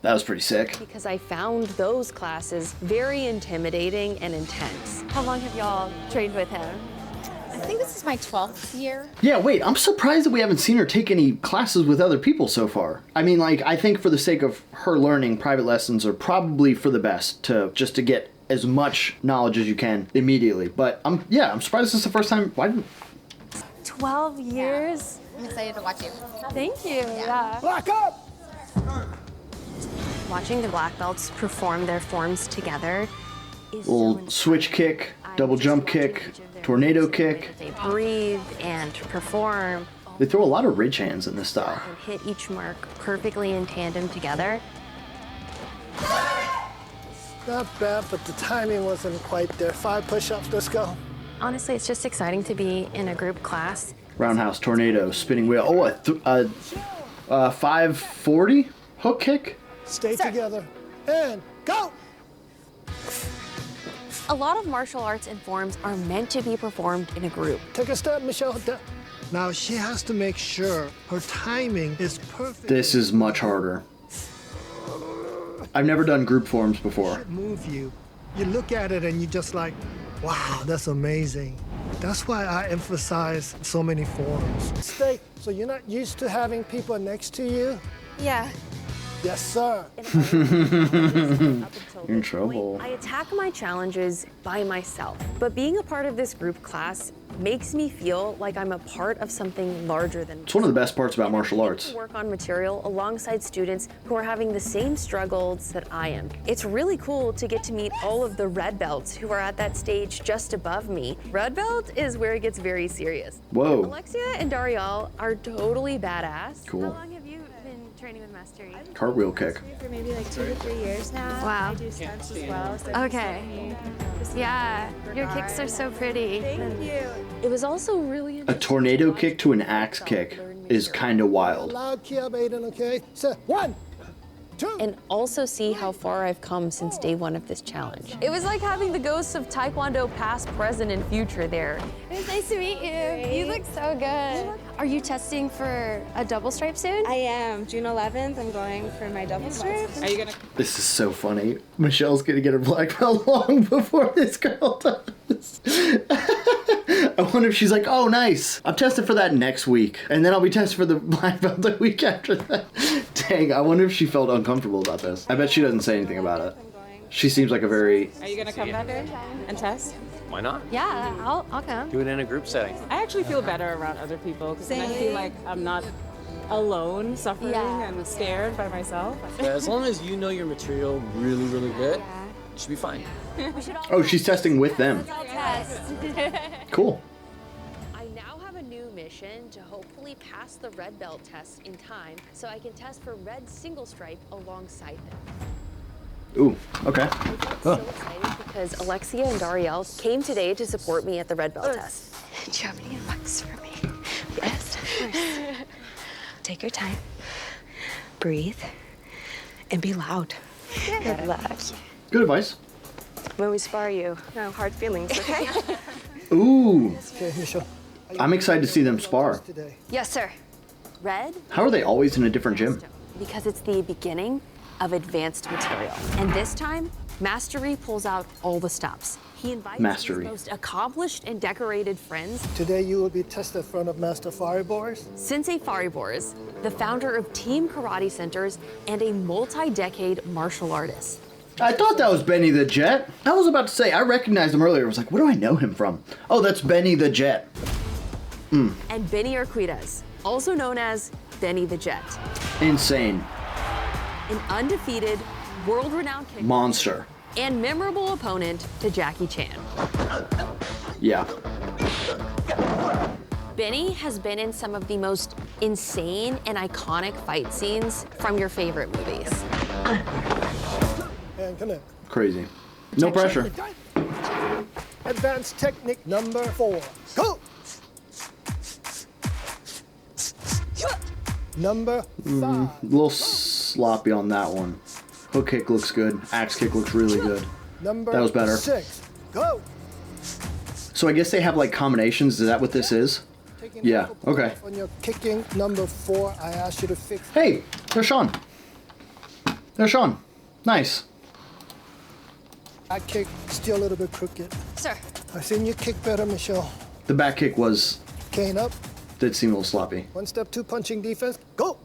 That was pretty sick. Because I found those classes very intimidating and intense. How long have y'all trained with him? I think this is my 12th year. Yeah, wait, I'm surprised that we haven't seen her take any classes with other people so far. I mean, like, I think for the sake of her learning, private lessons are probably for the best to get as much knowledge as you can immediately. But I'm surprised this is the first time. Why didn't... 12 years? I'm excited to watch you. Thank you. Yeah. Black up! Watching the black belts perform their forms together is little switch kick, double jump kick, tornado kick. They breathe and perform. They throw a lot of ridge hands in this style. And hit each mark perfectly in tandem together. Not bad, but the timing wasn't quite there. 5 push-ups, let's go. Honestly, it's just exciting to be in a group class. Roundhouse, tornado, spinning wheel. Oh, a 540 hook kick. Stay together and go. A lot of martial arts and forms are meant to be performed in a group. Take a step, Michelle. Now she has to make sure her timing is perfect. This is much harder. I've never done group forms before. Move you. You look at it and you just like, wow, that's amazing. That's why I emphasize so many forms. Stay. So you're not used to having people next to you? Yeah. Yes, sir. You're in trouble. I attack my challenges by myself, but being a part of this group class makes me feel like I'm a part of something larger than me. It's one of the best parts about martial arts. Work on material alongside students who are having the same struggles that I am. It's really cool to get to meet all of the red belts who are at that stage just above me. Red belt is where it gets very serious. Whoa. Alexia and Darial are totally badass. Cool. How long have you been training with Master E. Cartwheel kick. For maybe like 2 to 3 years now. Wow. I do stunts as well. So Okay. Yeah, your kicks are so pretty. Thank you. It was also really A tornado kick to an axe kick is kind of wild. Loud key up, Aiden, okay? Set. 1, 2. And also see how far I've come since day 1 of this challenge. It was like having the ghosts of Taekwondo past, present, and future there. It was nice to meet you. You look so good. Are you testing for a double stripe soon? I am. June 11th, I'm going for my double stripe. Are you gonna? This is so funny. Michelle's gonna get her black belt long before this girl does. I wonder if she's like, oh, nice. I'm testing for that next week. And then I'll be testing for the black belt the week after that. Dang, I wonder if she felt uncomfortable about this. I bet she doesn't say anything about it. She seems like a very... Are you gonna come back there and test? Why not? Yeah, I'll come. Do it in a group setting. I actually feel better around other people because then I feel like I'm not alone suffering and scared by myself. As long as you know your material really, really good, you should be fine. Oh, she's testing with them. Cool. I now have a new mission to hopefully pass the red belt test in time so I can test for red single stripe alongside them. Ooh, okay. So excited because Alexia and Darielle came today to support me at the red belt test. Do you have any advice for me? Yes, of course. Take your time, breathe, and be loud. Good luck. Good advice. When we spar you, no hard feelings, okay? Ooh. Okay, Michelle. I'm excited to see them spar. Yes, sir. Red? How are they always in a different gym? Because it's the beginning of advanced material. And this time, Master E pulls out all the stops. He invites Master his E. most accomplished and decorated friends. Today you will be tested in front of Master Fariboris. Sensei Fariboris, the founder of Team Karate Centers and a multi-decade martial artist. I thought that was Benny the Jet. I was about to say, I recognized him earlier. I was like, where do I know him from? Oh, that's Benny the Jet. And Benny Urquidez, also known as Benny the Jet. Insane. An undefeated, world-renowned kickboxer Monster. and memorable opponent to Jackie Chan. Yeah. Benny has been in some of the most insane and iconic fight scenes from your favorite movies. And connect. Crazy. No pressure. Advanced technique number 4. Go! Number 5. A little sloppy on that one. Hook kick looks good. Axe kick looks really good. Number That was better. 6. Go! So I guess they have like combinations. Is that what this is? Yeah, okay. On your kicking number 4, I asked you to fix. Hey, there's Sean. There's Sean. Nice. That kick still a little bit crooked. Sir. I've seen you kick better, Michelle. The back kick Cane up. did seem a little sloppy. 1 step 2 punching defense. Go!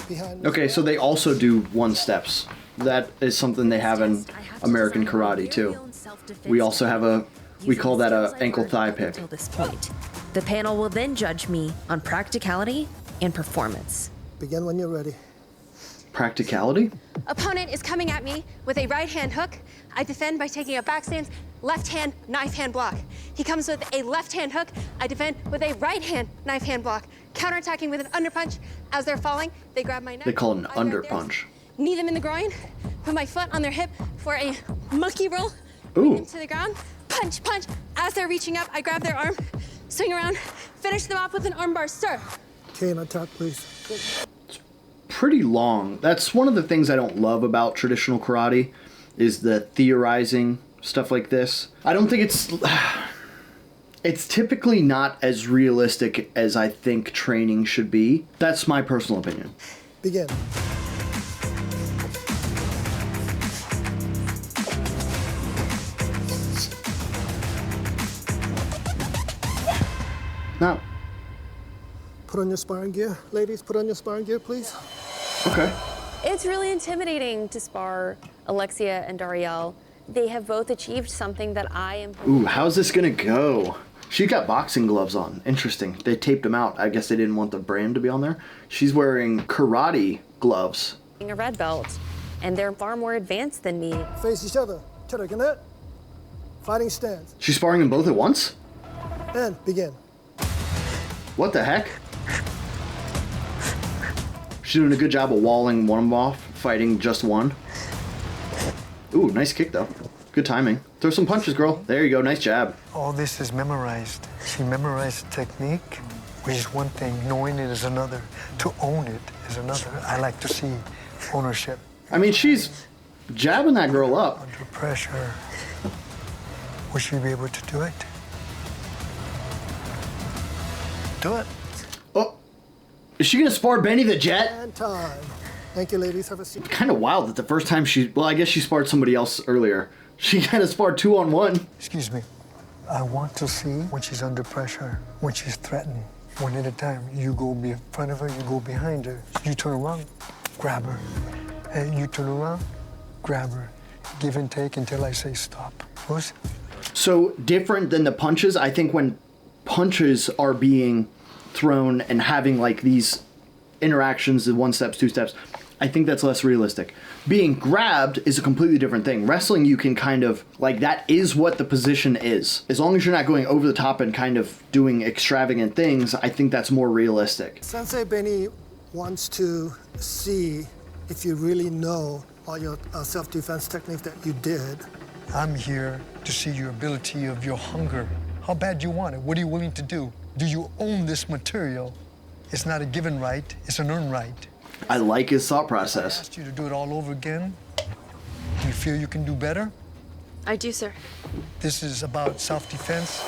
Behind. Okay, so they also do 1-steps. That is something they have in American karate too. We also have we call that a ankle thigh pick. Until this point. The panel will then judge me on practicality and performance. Begin when you're ready. Practicality? Opponent is coming at me with a right hand hook. I defend by taking a back stance, left hand, knife hand block. He comes with a left hand hook. I defend with a right hand, knife hand block. Counterattacking with an underpunch. As they're falling, they grab my neck. They call it an I grab theirs, underpunch. knee them in the groin, put my foot on their hip for a monkey roll. Ooh. Bring them to the ground, punch, punch. As they're reaching up, I grab their arm, swing around, finish them off with an armbar, sir. Cane attack, please. Pretty long. That's one of the things I don't love about traditional karate is the theorizing stuff like this. I don't think it's typically not as realistic as I think training should be. That's my personal opinion. Begin. Now, Put on your sparring gear. Ladies, put on your sparring gear, please. okay. It's really intimidating to spar Alexia and Darielle. They have both achieved something that I am. Ooh, how's this gonna go? She got boxing gloves on. Interesting. They taped them out. I guess they didn't want the brand to be on there. She's wearing karate gloves. A red belt, and they're far more advanced than me. Face each other. Connect. Fighting stance. She's sparring them both at once? And begin. What the heck? She's doing a good job of walling one off, fighting just one. Ooh, nice kick though. Good timing. Throw some punches, girl. There you go, nice jab. All this is memorized. She memorized the technique, which is one thing. Knowing it is another. To own it is another. I like to see ownership. I mean, she's jabbing that girl up. Under pressure. Will she be able to do it? Do it. Oh, is she gonna spar Benny the Jet? And time. Thank you, ladies. Have a seat. Kind of wild that the first time well, I guess she sparred somebody else earlier. She kind of sparred 2-on-1. Excuse me. I want to see when she's under pressure, when she's threatened. One at a time. You go in front of her, you go behind her. You turn around, grab her. And you turn around, grab her. Give and take until I say stop. Who's? So different than the punches, I think when punches are being thrown and having like these interactions, the 1 steps, 2 steps, I think that's less realistic. Being grabbed is a completely different thing. Wrestling, you can kind of, like, that is what the position is. As long as you're not going over the top and kind of doing extravagant things, I think that's more realistic. Sensei Benny wants to see if you really know all your self-defense techniques that you did. I'm here to see your ability of your hunger. How bad do you want it? What are you willing to do? Do you own this material? It's not a given right, it's an earned right. I like his thought process. I asked you to do it all over again. Do you feel you can do better? I do, sir. This is about self-defense.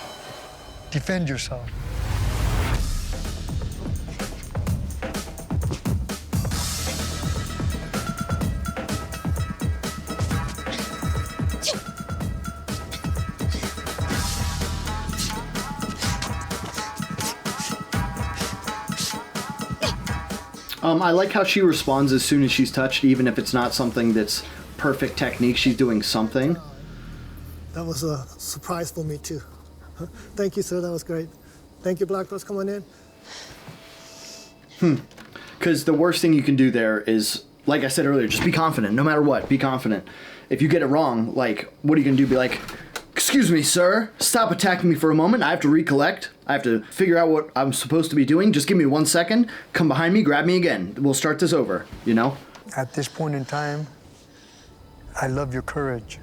Defend yourself. I like how she responds as soon as she's touched, even if it's not something that's perfect technique. She's doing something. That was a surprise for me, too. Thank you, sir. That was great. Thank you, Black Belts, coming in. Because the worst thing you can do there is, like I said earlier, just be confident. No matter what, be confident. If you get it wrong, like, what are you going to do? Be like, excuse me, sir. Stop attacking me for a moment. I have to recollect. I have to figure out what I'm supposed to be doing. Just give me 1 second. Come behind me, grab me again. We'll start this over, you know? At this point in time, I love your courage.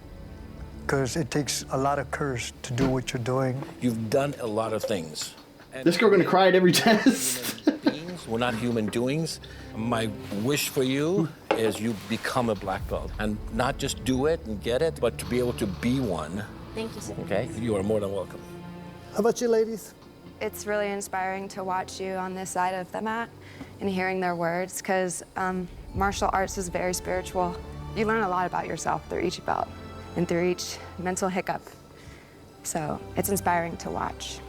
Because it takes a lot of courage to do what you're doing. You've done a lot of things. This girl gonna cry at every test. We're not human doings. My wish for you is you become a black belt. And not just do it and get it, but to be able to be one. Thank you, sir. Okay? You are more than welcome. How about you, ladies? It's really inspiring to watch you on this side of the mat and hearing their words, because martial arts is very spiritual. You learn a lot about yourself through each bout and through each mental hiccup. So it's inspiring to watch.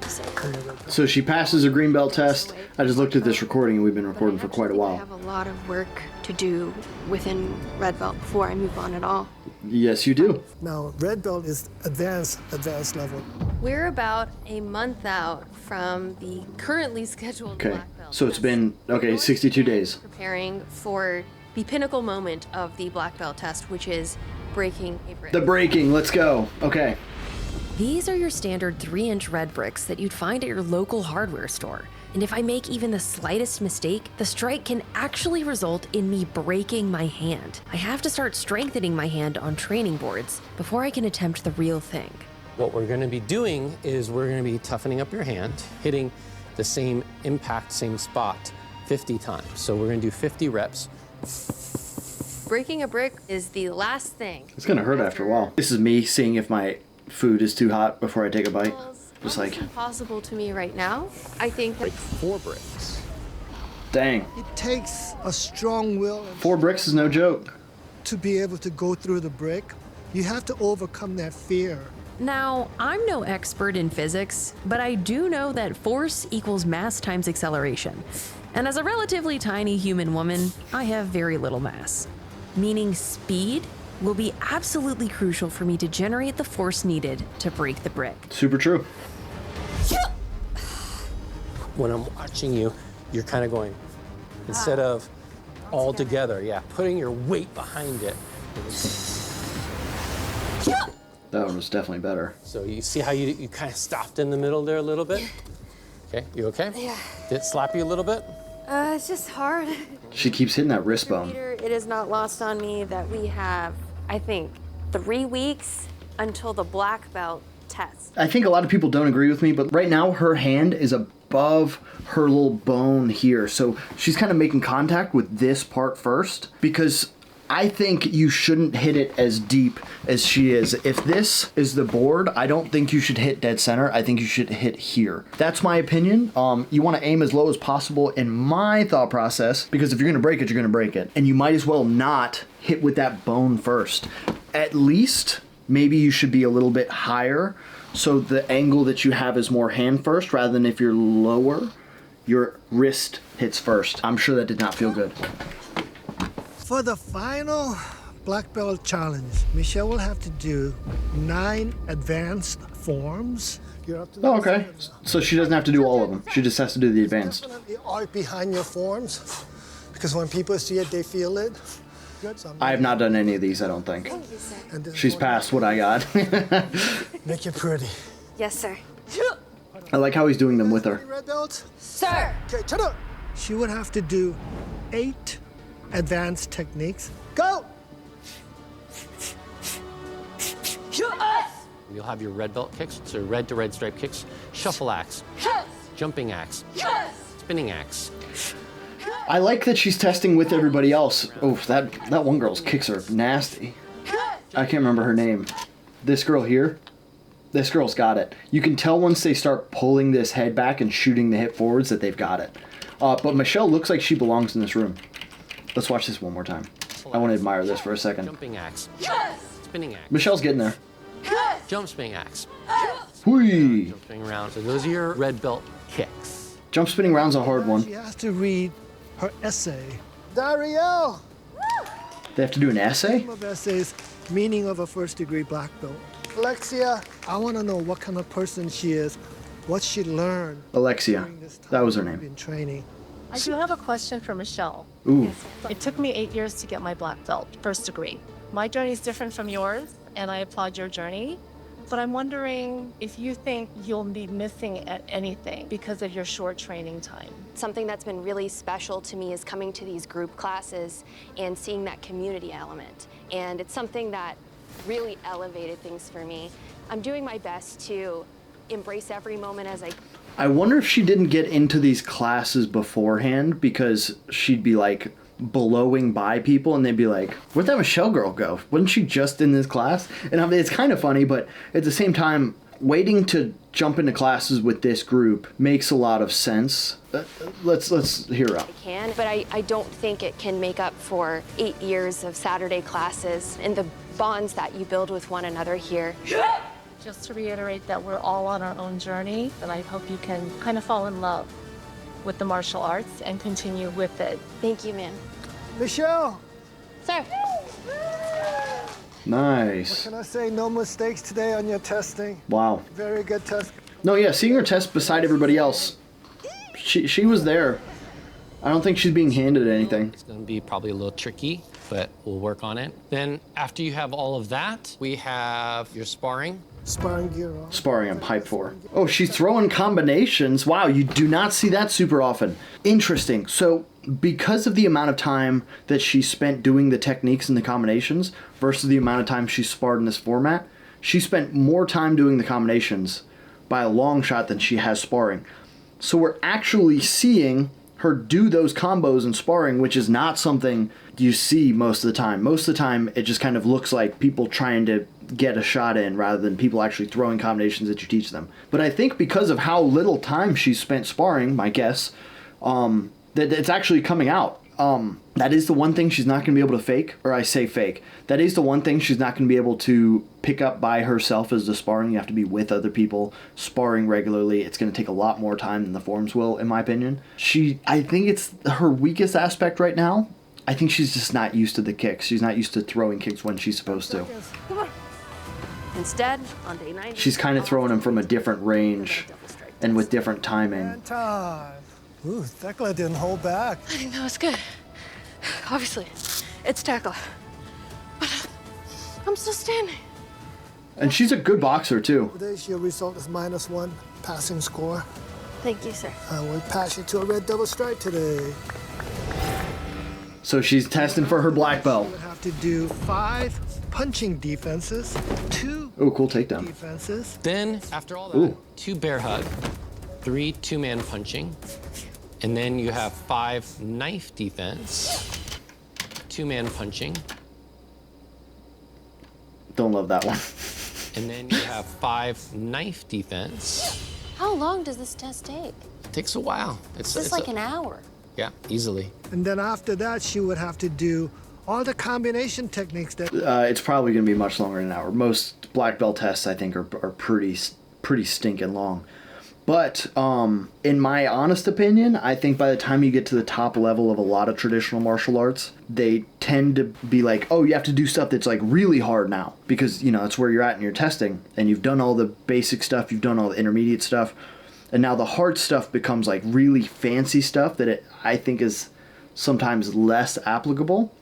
So she passes a green belt test. I just looked at this recording and we've been recording for quite a I while. have a lot of work to do within Red Belt before I move on at all. Yes, you do. Now, Red Belt is advanced level. We're about a month out from the currently scheduled Okay, Black Belt. so it's been, 62 days. Preparing for the pinnacle moment of the Black Belt test, which is breaking a brick. The breaking, let's go. Okay. These are your standard 3-inch red bricks that you'd find at your local hardware store. And if I make even the slightest mistake, the strike can actually result in me breaking my hand. I have to start strengthening my hand on training boards before I can attempt the real thing. What we're going to be doing is we're going to be toughening up your hand, hitting the same impact, same spot 50 times. So we're going to do 50 reps. Breaking a brick is the last thing. It's gonna hurt after a while. This is me seeing if my food is too hot before I take a bite. Just like, Impossible to me right now. I think that 4 bricks. dang. It takes a strong will 4 bricks is no joke. to be able to go through the brick. You have to overcome that fear. Now, I'm no expert in physics, but I do know that force equals mass times acceleration. And as a relatively tiny human woman, I have very little mass. Meaning speed will be absolutely crucial for me to generate the force needed to break the brick. Super true. When I'm watching you, you're kind of going, instead of all together, yeah, putting your weight behind it. That one was definitely better. So you see how you kind of stopped in the middle there a little bit? Okay, you okay? Yeah. Did it slap you a little bit? It's just hard. She keeps hitting that wrist bone. Peter, it is not lost on me that we have, I think, 3 weeks until the black belt test. I think a lot of people don't agree with me, but right now her hand is above her little bone here. So she's kind of making contact with this part first, because I think you shouldn't hit it as deep as she is. If this is the board, I don't think you should hit dead center. I think you should hit here. That's my opinion. You want to aim as low as possible in my thought process, because if you're going to break it, you're going to break it. And you might as well not hit with that bone first. At least, maybe you should be a little bit higher, so the angle that you have is more hand first, rather than if you're lower, your wrist hits first. I'm sure that did not feel good. For the final black belt challenge, Michelle will have to do 9 advanced forms. You're up to Oh, okay. So she doesn't have to do all of them. She just has to do the advanced. Definitely art behind your forms, because when people see it, they feel it. Good. So I have not done any of these, I don't think. Thank you, sir. And this She's past what I got. Make it pretty. Yes, sir. I like how he's doing them with her. Red belts? Sir! Okay, shut up. She would have to do 8 advanced techniques. Go! You'll have your red belt kicks, so red to red stripe kicks, shuffle axe, jumping axe, spinning axe. I like that she's testing with everybody else. Oh, that one girl's kicks are nasty. I can't remember her name. This girl here, this girl's got it. You can tell once they start pulling this head back and shooting the hip forwards that they've got it. But Michelle looks like she belongs in this room. Let's watch this one more time. I want to admire this for a second. Jumping axe, spinning axe, Michelle's getting there. jump spinning axe, Whee! jump spinning around. So those are your red belt kicks. Jump spinning round's a hard one. She has to read her essay. Dario! They have to do an essay? Of essays, meaning of a first-degree black belt. Alexia, I want to know what kind of person she is, what she learned Alexia. That was her name. in training. I do have a question for Michelle. Ooh. It took me 8 years to get my black belt, first degree. My journey is different from yours, and I applaud your journey. But I'm wondering if you think you'll be missing at anything because of your short training time. Something that's been really special to me is coming to these group classes and seeing that community element. And it's something that really elevated things for me. I'm doing my best to embrace every moment as I wonder if she didn't get into these classes beforehand, because she'd be like blowing by people and they'd be like, where'd that Michelle girl go? Wasn't she just in this class? And I mean, it's kind of funny, but at the same time, waiting to jump into classes with this group makes a lot of sense. Let's hear her out. but I don't think it can make up for 8 years of Saturday classes and the bonds that you build with one another here. Just to reiterate that we're all on our own journey, and I hope you can kind of fall in love with the martial arts and continue with it. Thank you, ma'am. Michelle! Sir. Nice. What can I say? No mistakes today on your testing. Wow. Very good test. No, yeah, seeing her test beside everybody else, she was there. I don't think she's being handed anything. It's going to be probably a little tricky, but we'll work on it. Then after you have all of that, we have your sparring. Sparring gear on. Sparring I'm hyped for. Oh, she's throwing combinations. Wow, you do not see that super often. Interesting. So because of the amount of time that she spent doing the techniques and the combinations versus the amount of time she sparred in this format, she spent more time doing the combinations by a long shot than she has sparring. So we're actually seeing her do those combos in sparring, which is not something you see most of the time. Most of the time, it just kind of looks like people trying to get a shot in rather than people actually throwing combinations that you teach them. But I think because of how little time she's spent sparring, my guess, that it's actually coming out. That is the one thing she's not going to be able to fake, or I say fake. That is the one thing she's not going to be able to pick up by herself as the sparring. You have to be with other people, sparring regularly. It's going to take a lot more time than the forms will, in my opinion. I think it's her weakest aspect right now. I think she's just not used to the kicks. She's not used to throwing kicks when she's supposed to. Come on. Instead, on day 9, She's kind of throwing them from a different range and with different timing. Time. Ooh, Thecla didn't hold back. I think that was good. Obviously, it's Thecla. But I'm still standing. And she's a good boxer, too. Today's your result is -1 passing score. Thank you, sir. I will pass you to a red double strike today. So she's testing for her black belt. You would have to do 5 punching defenses, 2 Oh, cool takedown. defenses. Then, after all that, 2 bear hug, 3 two-man punching, and then you have 5 knife defense, 2-man punching, Don't love that one. and then you have 5 knife defense. How long does this test take? It takes a while. It's like an hour. Yeah, easily. And then after that, she would have to do all the combination techniques that. It's probably going to be much longer than an hour. Most black belt tests, I think, are pretty stinking long. But in my honest opinion, I think by the time you get to the top level of a lot of traditional martial arts, they tend to be like, oh, you have to do stuff that's like really hard now. Because, you know, that's where you're at in your testing. And you've done all the basic stuff, you've done all the intermediate stuff. And now the hard stuff becomes like really fancy stuff that I think is sometimes less applicable.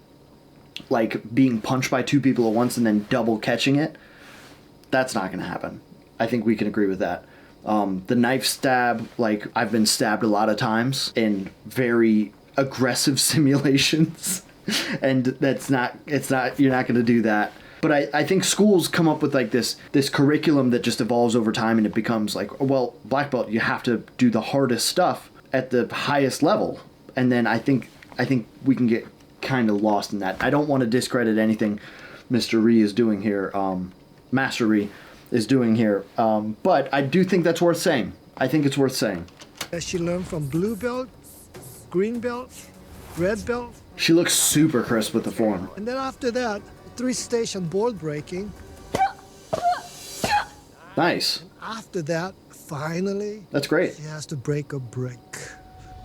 Like being punched by 2 people at once and then double catching it. That's not going to happen. I think we can agree with that. The knife stab, like I've been stabbed a lot of times in very aggressive simulations. And you're not going to do that. But I think schools come up with like this curriculum that just evolves over time, and it becomes like, well, black belt, you have to do the hardest stuff at the highest level. And then I think we can get kind of lost in that. I don't want to discredit anything Mr. Ree is doing here, Master Ree is doing here, but I do think that's worth saying. I think it's worth saying. That she learned from blue belt, green belt, red belt. She looks super crisp with the form. And then after that, 3-station board breaking. Nice. After that, finally, that's great. She has to break a brick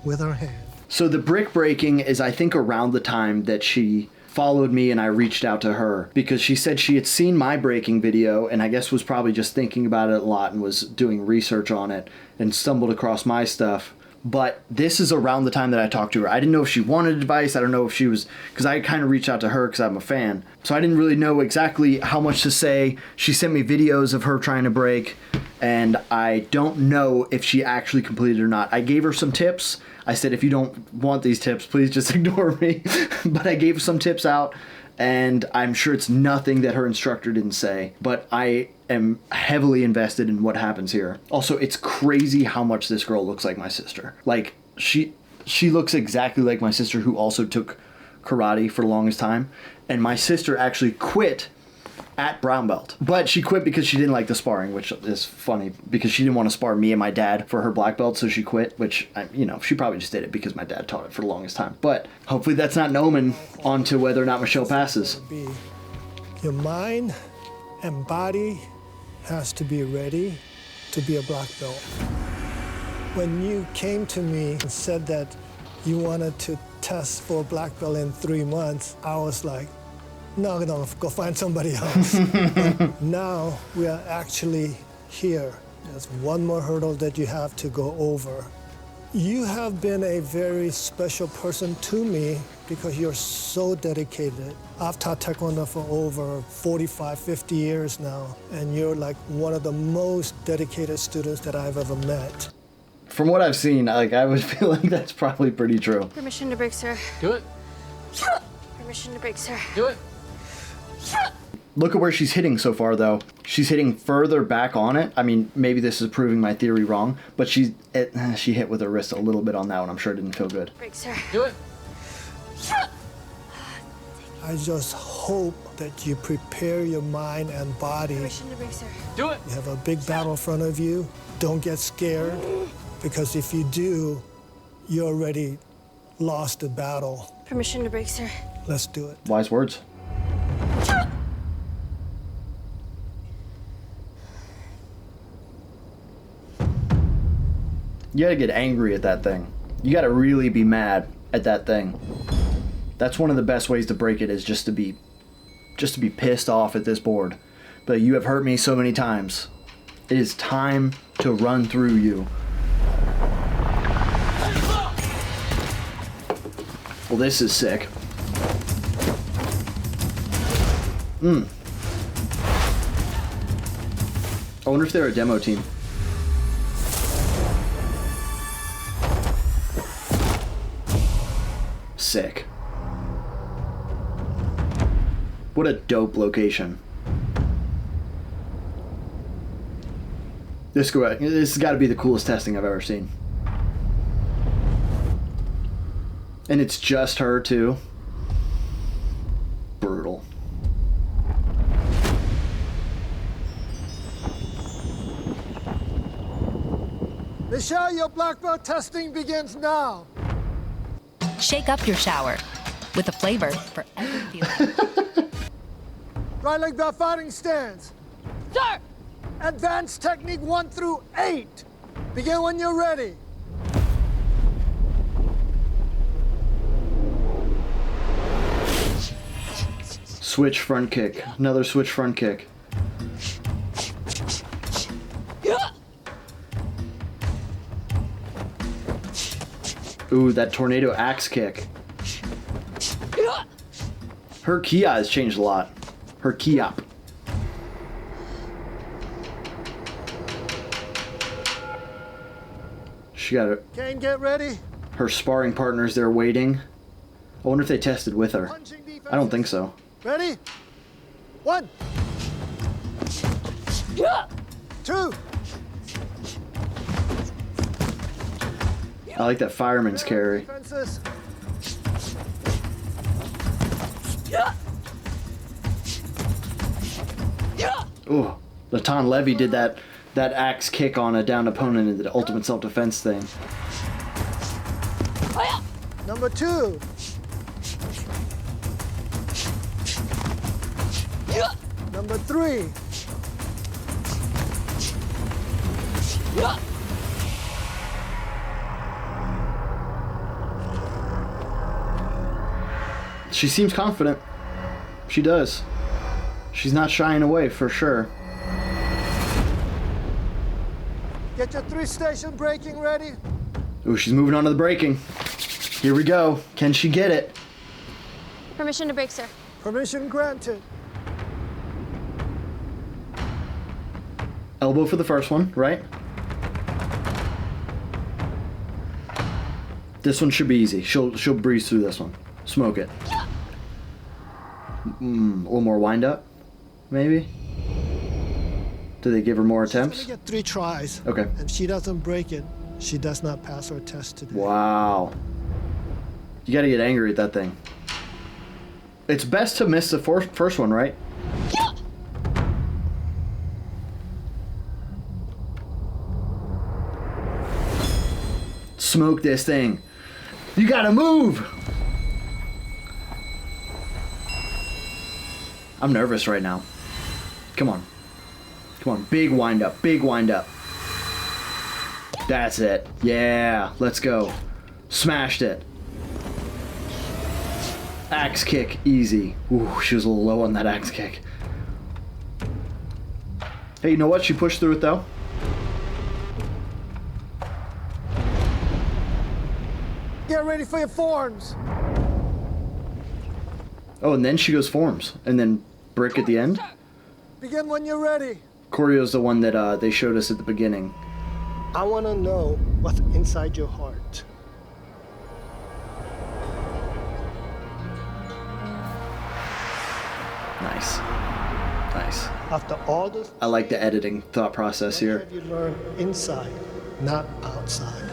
with her hand. So the brick breaking is, I think, around the time that she followed me and I reached out to her, because she said she had seen my breaking video and I guess was probably just thinking about it a lot and was doing research on it and stumbled across my stuff. But this is around the time that I talked to her. I didn't know if she wanted advice. I don't know if she was, because I kind of reached out to her because I'm a fan. So I didn't really know exactly how much to say. She sent me videos of her trying to break, and I don't know if she actually completed or not. I gave her some tips. I said, if you don't want these tips, please just ignore me. But I gave some tips out, and I'm sure it's nothing that her instructor didn't say. But I am heavily invested in what happens here. Also, it's crazy how much this girl looks like my sister. Like, she looks exactly like my sister, who also took karate for the longest time. And my sister actually quit at brown belt. But she quit because she didn't like the sparring, which is funny, because she didn't want to spar me and my dad for her black belt, so she quit, which, you know, she probably just did it because my dad taught it for the longest time. But hopefully that's not an omen onto whether or not Michelle passes. Your mind and body has to be ready to be a black belt. When you came to me and said that you wanted to test for a black belt in 3 months, I was like, no, go find somebody else. But now we are actually here. There's one more hurdle that you have to go over. You have been a very special person to me because you're so dedicated. I've taught Taekwondo for over 45, 50 years now, and you're like one of the most dedicated students that I've ever met. From what I've seen, like, I would feel like that's probably pretty true. Permission to break, sir. Do it. Permission to break, sir. Do it. Look at where she's hitting so far, though. She's hitting further back on it. I mean, maybe this is proving my theory wrong, but she hit with her wrist a little bit on that one. I'm sure it didn't feel good. Break, sir. Do it. I just hope that you prepare your mind and body. Permission to break, sir. Do it. You have a big battle in front of you. Don't get scared, because if you do, you already lost the battle. Permission to break, sir. Let's do it. Wise words. You gotta get angry at that thing. You gotta really be mad at that thing. That's one of the best ways to break it, is just to be pissed off at this board. But you have hurt me so many times. It is time to run through you. Well, this is sick. I wonder if they're a demo team. Sick. What a dope location. This has got to be the coolest testing I've ever seen. And it's just her, too. Brutal. Michelle, your black belt testing begins now. Shake up your shower with a flavor for every feeling. Right leg belt fighting stance. Sir! Advanced technique 1 through 8. Begin when you're ready. Switch front kick. Another switch front kick. Ooh, that tornado axe kick. Her Kia has changed a lot. Her Kia. She got it. Kane, get ready. Her sparring partners there waiting. I wonder if they tested with her. I don't think so. Ready? 1. 2. I like that fireman's carry. Defenses. Ooh, Latan Levy did that axe kick on a downed opponent in the ultimate self-defense thing. Number 2. Number 3. She seems confident. She does. She's not shying away for sure. Get your 3-station braking ready. Ooh, she's moving on to the braking. Here we go. Can she get it? Permission to brake, sir. Permission granted. Elbow for the first one, right? This one should be easy. She'll breeze through this one. Smoke it. A little more wind up, maybe? Do they give her more attempts? She's gonna get 3 tries. Okay. If she doesn't break it, she does not pass her test today. Wow. You gotta get angry at that thing. It's best to miss the first one, right? Smoke this thing. You gotta move! I'm nervous right now. Come on. Come on, big wind up, big wind up. That's it. Yeah, let's go. Smashed it. Axe kick, easy. Ooh, she was a little low on that axe kick. Hey, you know what? She pushed through it though. Get ready for your forms. Oh, and then she goes forms, and then brick at the end. Begin when you're ready. Choreo's the one that they showed us at the beginning. I want to know what's inside your heart. Nice. Nice. After all this, I like the editing thought process here. you learn inside, not outside.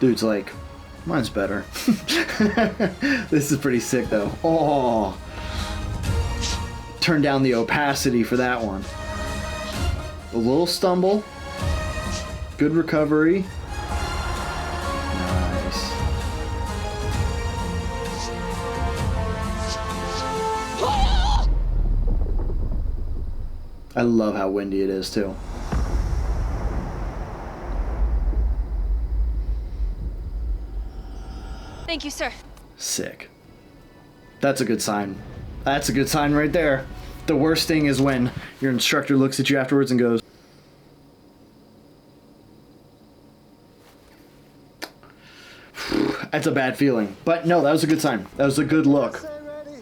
Dude's like, mine's better. This is pretty sick though. Oh, turn down the opacity for that one. A little stumble. Good recovery. Nice. I love how windy it is too. Thank you, sir. Sick. That's a good sign. That's a good sign right there. The worst thing is when your instructor looks at you afterwards and goes, That's a bad feeling. But no, that was a good sign. That was a good look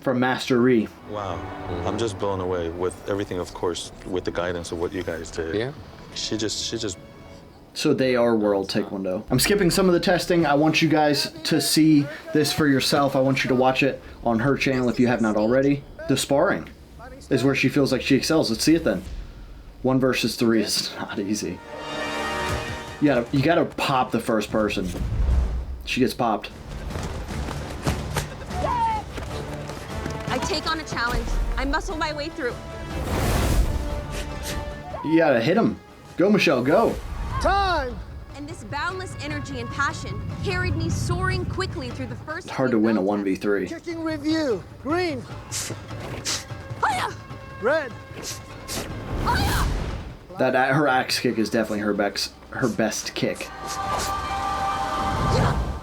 from Master Ree. Wow. I'm just blown away with everything, of course, with the guidance of what you guys did. Yeah. She just So they are World Taekwondo. I'm skipping some of the testing. I want you guys to see this for yourself. I want you to watch it on her channel if you have not already. The sparring is where she feels like she excels. Let's see it then. 1 versus 3 is not easy. You gotta pop the first person. She gets popped. I take on a challenge. I muscle my way through. You gotta hit him. Go, Michelle, go. Time! And this boundless energy and passion carried me soaring quickly through the first. It's hard to win a 1v3. Kicking review. Green. Hiya! Red. Hiya! That her axe kick is definitely her best kick.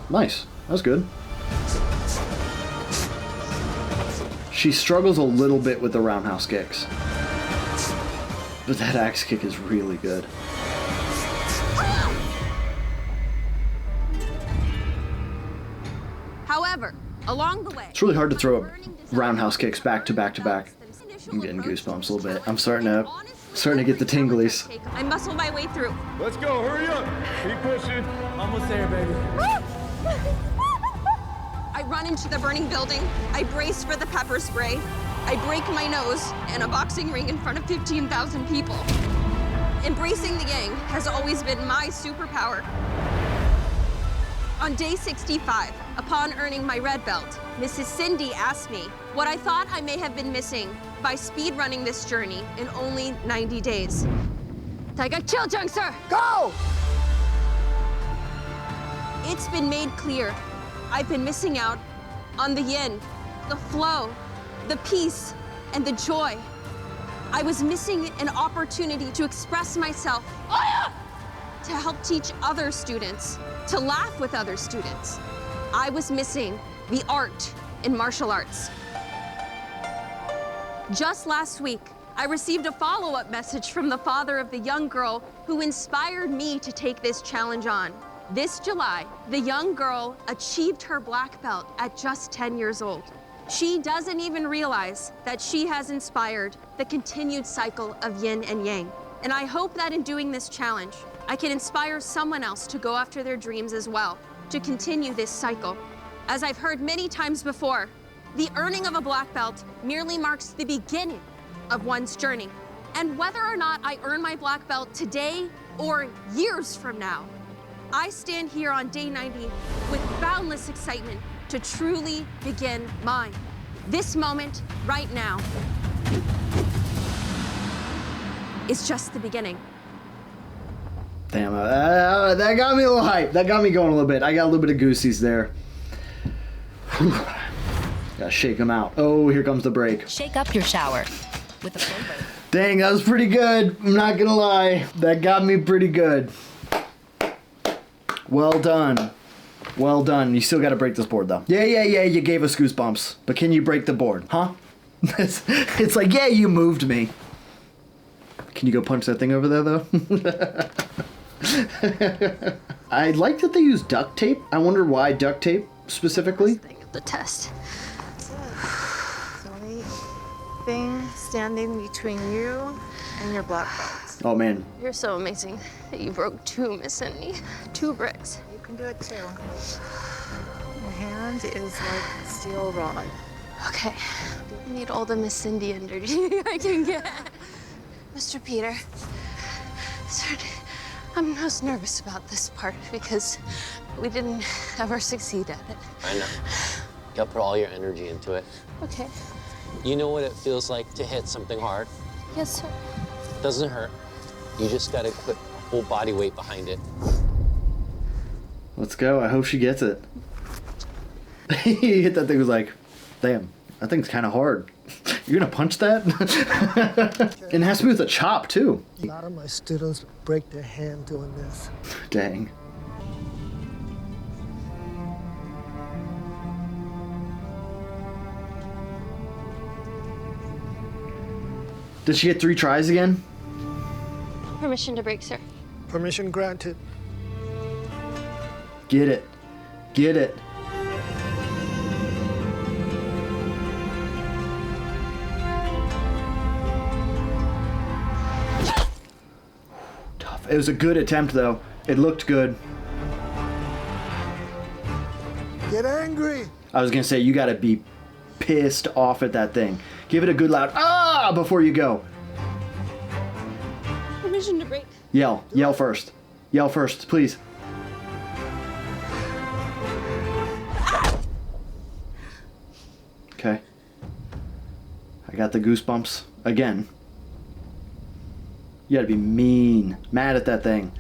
Nice. That was good. She struggles a little bit with the roundhouse kicks. But that axe kick is really good. However, along the way, It's really hard to throw roundhouse kicks back to back to back. I'm getting goosebumps a little bit. I'm starting to get the tinglies. I muscle my way through. Let's go, hurry up. Keep pushing. Almost there, baby. I run into the burning building. I brace for the pepper spray. I break my nose in a boxing ring in front of 15,000 people. Embracing the yang has always been my superpower. On day 65, upon earning my red belt, Mrs. Cindy asked me what I thought I may have been missing by speed running this journey in only 90 days. Taiga Chiljung, sir! Go! It's been made clear I've been missing out on the yin, the flow, the peace, and the joy. I was missing an opportunity to express myself, to help teach other students, to laugh with other students. I was missing the art in martial arts. Just last week, I received a follow-up message from the father of the young girl who inspired me to take this challenge on. This July, the young girl achieved her black belt at just 10 years old. She doesn't even realize that she has inspired the continued cycle of yin and yang. And I hope that in doing this challenge, I can inspire someone else to go after their dreams as well, to continue this cycle. As I've heard many times before, the earning of a black belt merely marks the beginning of one's journey. And whether or not I earn my black belt today or years from now, I stand here on day 90 with boundless excitement to truly begin mine. This moment, right now, is just the beginning. Damn, that got me a little hype. That got me going a little bit. I got a little bit of goosies there. Gotta shake them out. Oh, here comes the break. Shake up your shower with a flavor. Dang, that was pretty good. I'm not gonna lie. That got me pretty good. Well done. Well done. You still gotta break this board though. Yeah, you gave us goosebumps. But can you break the board? Huh? It's like, yeah, you moved me. Can you go punch that thing over there though? I like that they use duct tape. I wonder why duct tape specifically. The test. The only thing standing between you and your black belt. Oh man. You're so amazing that you broke 2, Miss Cindy. 2 bricks. You can do it too. Your hand is like steel rod. Okay. I need all the Miss Cindy energy I can get. Mr. Peter, sir, I'm most nervous about this part because we didn't ever succeed at it. I know. You gotta put all your energy into it. Okay. You know what it feels like to hit something hard? Yes, sir. It doesn't hurt. You just gotta put full body weight behind it. Let's go. I hope she gets it. He hit that thing, was like, damn, that thing's kind of hard. You're gonna punch that? And it has to be with a chop too. A lot of my students break their hand doing this. Dang. Did she get 3 tries again? Permission to break, sir. Permission granted. Get it. Get it. It was a good attempt, though. It looked good. Get angry. I was gonna say, you gotta be pissed off at that thing. Give it a good loud ah before you go. Permission to break. Yell first. Yell first, please. Okay. I got the goosebumps again. You gotta be mean, mad at that thing.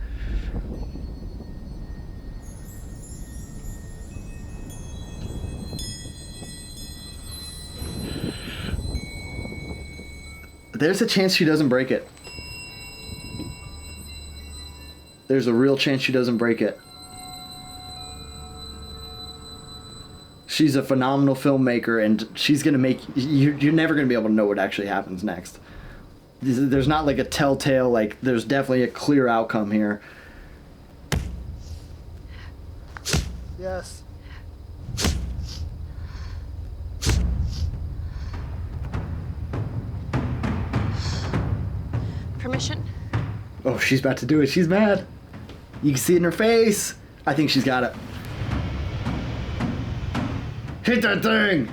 There's a chance she doesn't break it. There's a real chance she doesn't break it. She's a phenomenal filmmaker, and she's gonna make you're never gonna be able to know what actually happens next. There's not like a telltale, like there's definitely a clear outcome here. Yes. Permission. Oh, she's about to do it. She's mad. You can see it in her face. I think she's got it. Hit that thing!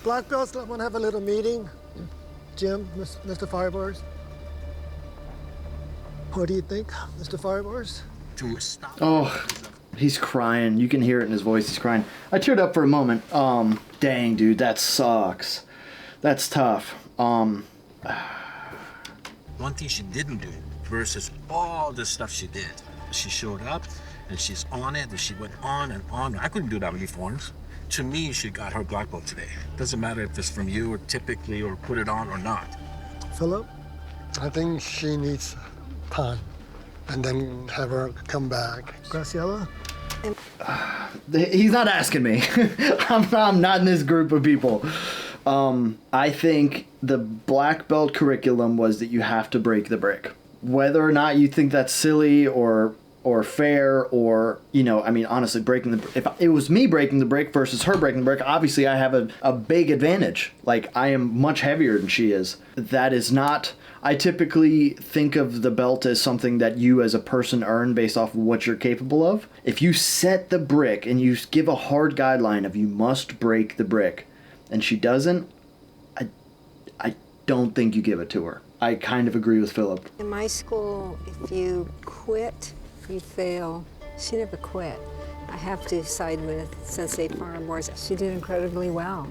Black belts, I want to have a little meeting. Jim, Mr. Firebars. What do you think, Mr. Firebars? Oh, he's crying. You can hear it in his voice. He's crying. I teared up for a moment. Dang, dude, that sucks. That's tough. One thing she didn't do versus all the stuff she did. She showed up and she's on it and she went on and on. I couldn't do that with uniforms. To me, she got her black belt today. Doesn't matter if it's from you or typically or put it on or not. Philip? I think she needs time and then have her come back. Graciela? He's not asking me. I'm not in this group of people. I think the black belt curriculum was that you have to break the brick. Whether or not you think that's silly or fair or, you know, I mean, honestly, if it was me breaking the brick versus her breaking the brick, obviously I have a big advantage. Like, I am much heavier than she is. That is not, I typically think of the belt as something that you as a person earn based off of what you're capable of. If you set the brick and you give a hard guideline of you must break the brick and she doesn't, I don't think you give it to her. I kind of agree with Philip. In my school, if you quit, you fail. She never quit. I have to side with Sensei Firebars. She did incredibly well,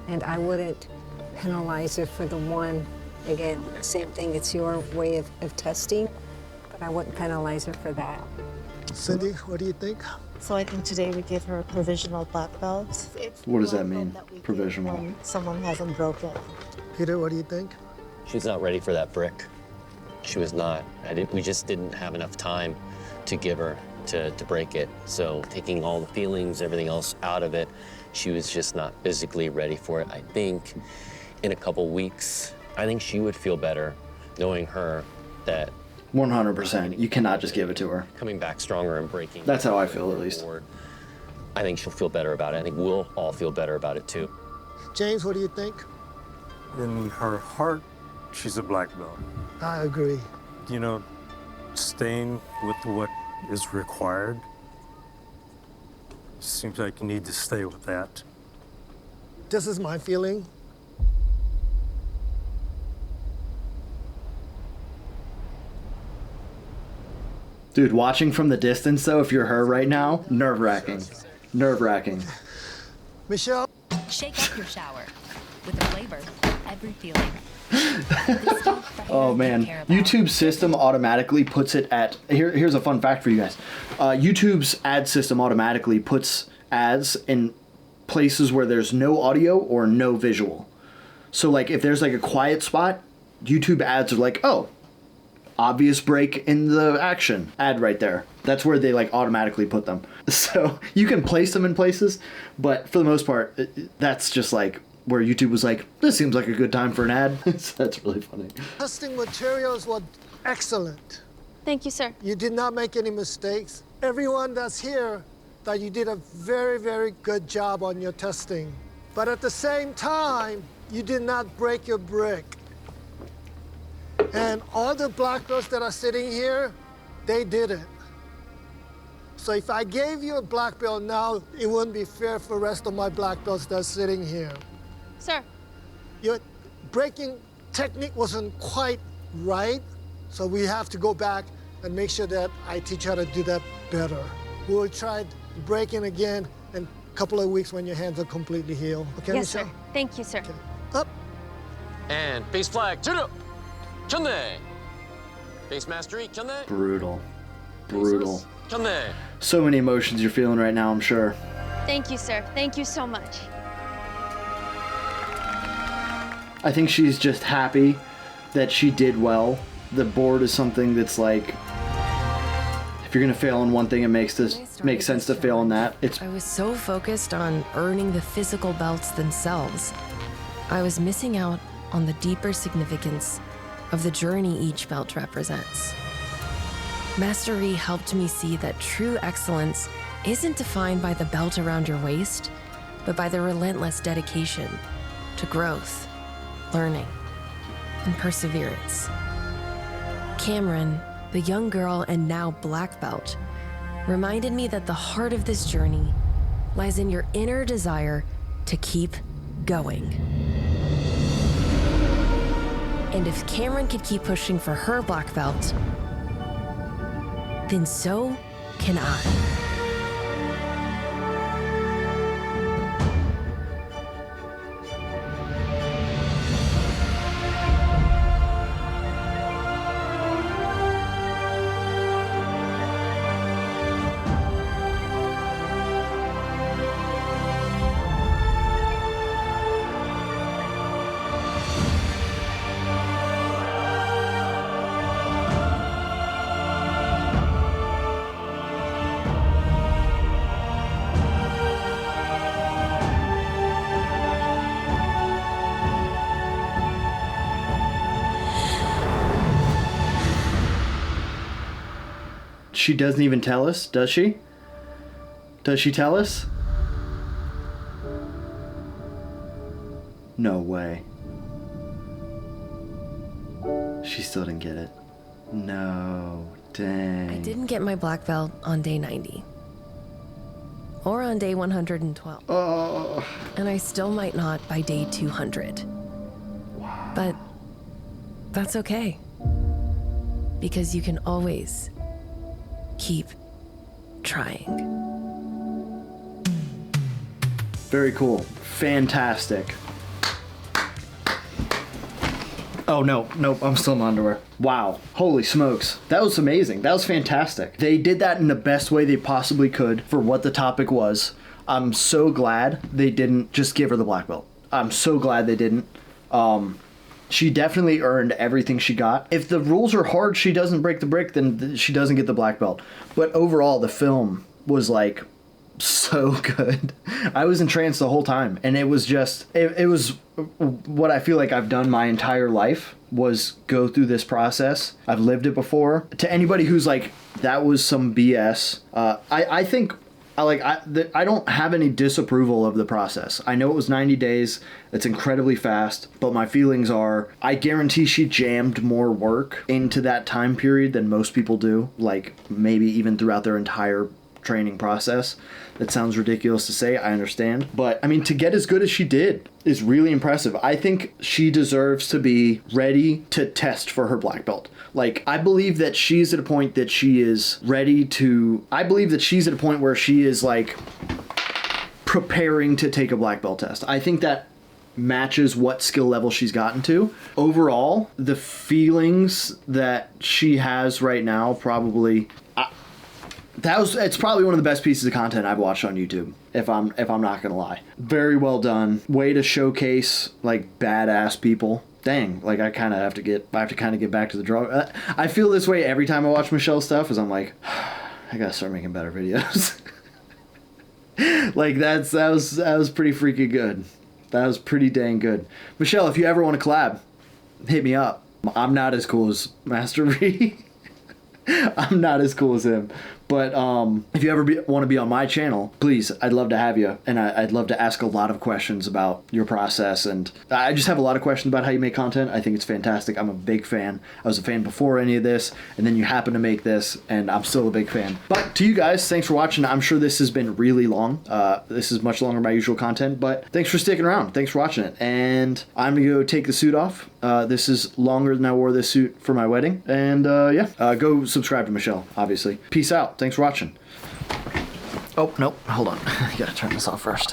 and I wouldn't penalize her for the one. Again, same thing, it's your way of testing, but I wouldn't penalize her for that. Cindy, what do you think? So I think today we give her a provisional black belt. What does that mean, provisional? When someone hasn't broken. Peter, what do you think? She's not ready for that brick. She was not. We just didn't have enough time to give her to break it. So taking all the feelings, everything else out of it, she was just not physically ready for it. I think in a couple weeks, I think she would feel better knowing her that 100%. You cannot just give it to her. Coming back stronger and breaking. That's how I feel, at least. I think she'll feel better about it. I think we'll all feel better about it too. James, what do you think? In her heart, she's a black belt. I agree. You know, staying with what is required, seems like you need to stay with that. This is my feeling. Dude, watching from the distance, though, if you're her right now, nerve-wracking. Nerve-wracking. Michelle? Shake up your shower with the flavor for every feeling. Oh man, YouTube's system automatically puts it at, here's a fun fact for you guys. YouTube's ad system automatically puts ads in places where there's no audio or no visual. So like if there's like a quiet spot, YouTube ads are like, oh, obvious break in the action ad right there. That's where they like automatically put them. So you can place them in places, but for the most part, that's just like where YouTube was like, this seems like a good time for an ad. So that's really funny. Testing materials were excellent. Thank you, sir. You did not make any mistakes. Everyone that's here, that you did a very, very good job on your testing. But at the same time, you did not break your brick. And all the black belts that are sitting here, they did it. So if I gave you a black belt now, it wouldn't be fair for the rest of my black belts that are sitting here. Sir. Your breaking technique wasn't quite right, so we have to go back and make sure that I teach you how to do that better. We'll try breaking again in a couple of weeks when your hands are completely healed. Okay, Yes, Michelle? sir. Thank you, sir. Up. And base flag, 주로! 견내! Base mastery, 견내! Brutal. Brutal. 견내! So many emotions you're feeling right now, I'm sure. Thank you, sir. Thank you so much. I think she's just happy that she did well. The board is something that's like, if you're gonna fail in one thing, it makes sense to fail in that. I was so focused on earning the physical belts themselves, I was missing out on the deeper significance of the journey each belt represents. Mastery helped me see that true excellence isn't defined by the belt around your waist, but by the relentless dedication to growth, learning, and perseverance. Cameron, the young girl and now black belt, reminded me that the heart of this journey lies in your inner desire to keep going. And if Cameron could keep pushing for her black belt, then so can I. She doesn't even tell us, does she? Does she tell us? No way. She still didn't get it. No, dang. I didn't get my black belt on day 90. Or on day 112. Oh. And I still might not by day 200. But that's okay. Because you can always keep trying. Very cool. Fantastic. Oh, no. Nope, I'm still in my underwear. Wow. Holy smokes. That was amazing. That was fantastic. They did that in the best way they possibly could for what the topic was. I'm so glad they didn't just give her the black belt. I'm so glad they didn't. She definitely earned everything she got. If the rules are hard, she doesn't break the brick, then she doesn't get the black belt. But overall, the film was like so good. I was entranced the whole time, and it was just, it was what I feel like I've done my entire life, was go through this process. I've lived it before. To anybody who's like, that was some BS, I think I don't have any disapproval of the process. I know it was 90 days. It's incredibly fast, but my feelings are, I guarantee she jammed more work into that time period than most people do, like maybe even throughout their entire training process. That sounds ridiculous to say, I understand. But I mean, to get as good as she did is really impressive. I think she deserves to be ready to test for her black belt. Like, I believe that she's at a point that she is ready to, I believe that she's at a point where she is like preparing to take a black belt test. I think that matches what skill level she's gotten to. Overall, the feelings that she has right now probably, it's probably one of the best pieces of content I've watched on YouTube, if I'm not gonna lie. Very well done. Way to showcase like badass people. dang, like I have to get back to the draw. I feel this way every time I watch Michelle's stuff, is I'm like, I gotta start making better videos. Like that was pretty freaking good. That was pretty dang good. Michelle, if you ever want to collab, hit me up. I'm not as cool as Master V. I'm not as cool as him. But if you ever want to be on my channel, please, I'd love to have you. And I'd love to ask a lot of questions about your process. And I just have a lot of questions about how you make content. I think it's fantastic. I'm a big fan. I was a fan before any of this. And then you happen to make this. And I'm still a big fan. But to you guys, thanks for watching. I'm sure this has been really long. This is much longer than my usual content. But thanks for sticking around. Thanks for watching it. And I'm going to go take the suit off. This is longer than I wore this suit for my wedding. And yeah, go subscribe to Michelle, obviously. Peace out. Thanks for watching. Oh, nope. Hold on. I gotta turn this off first.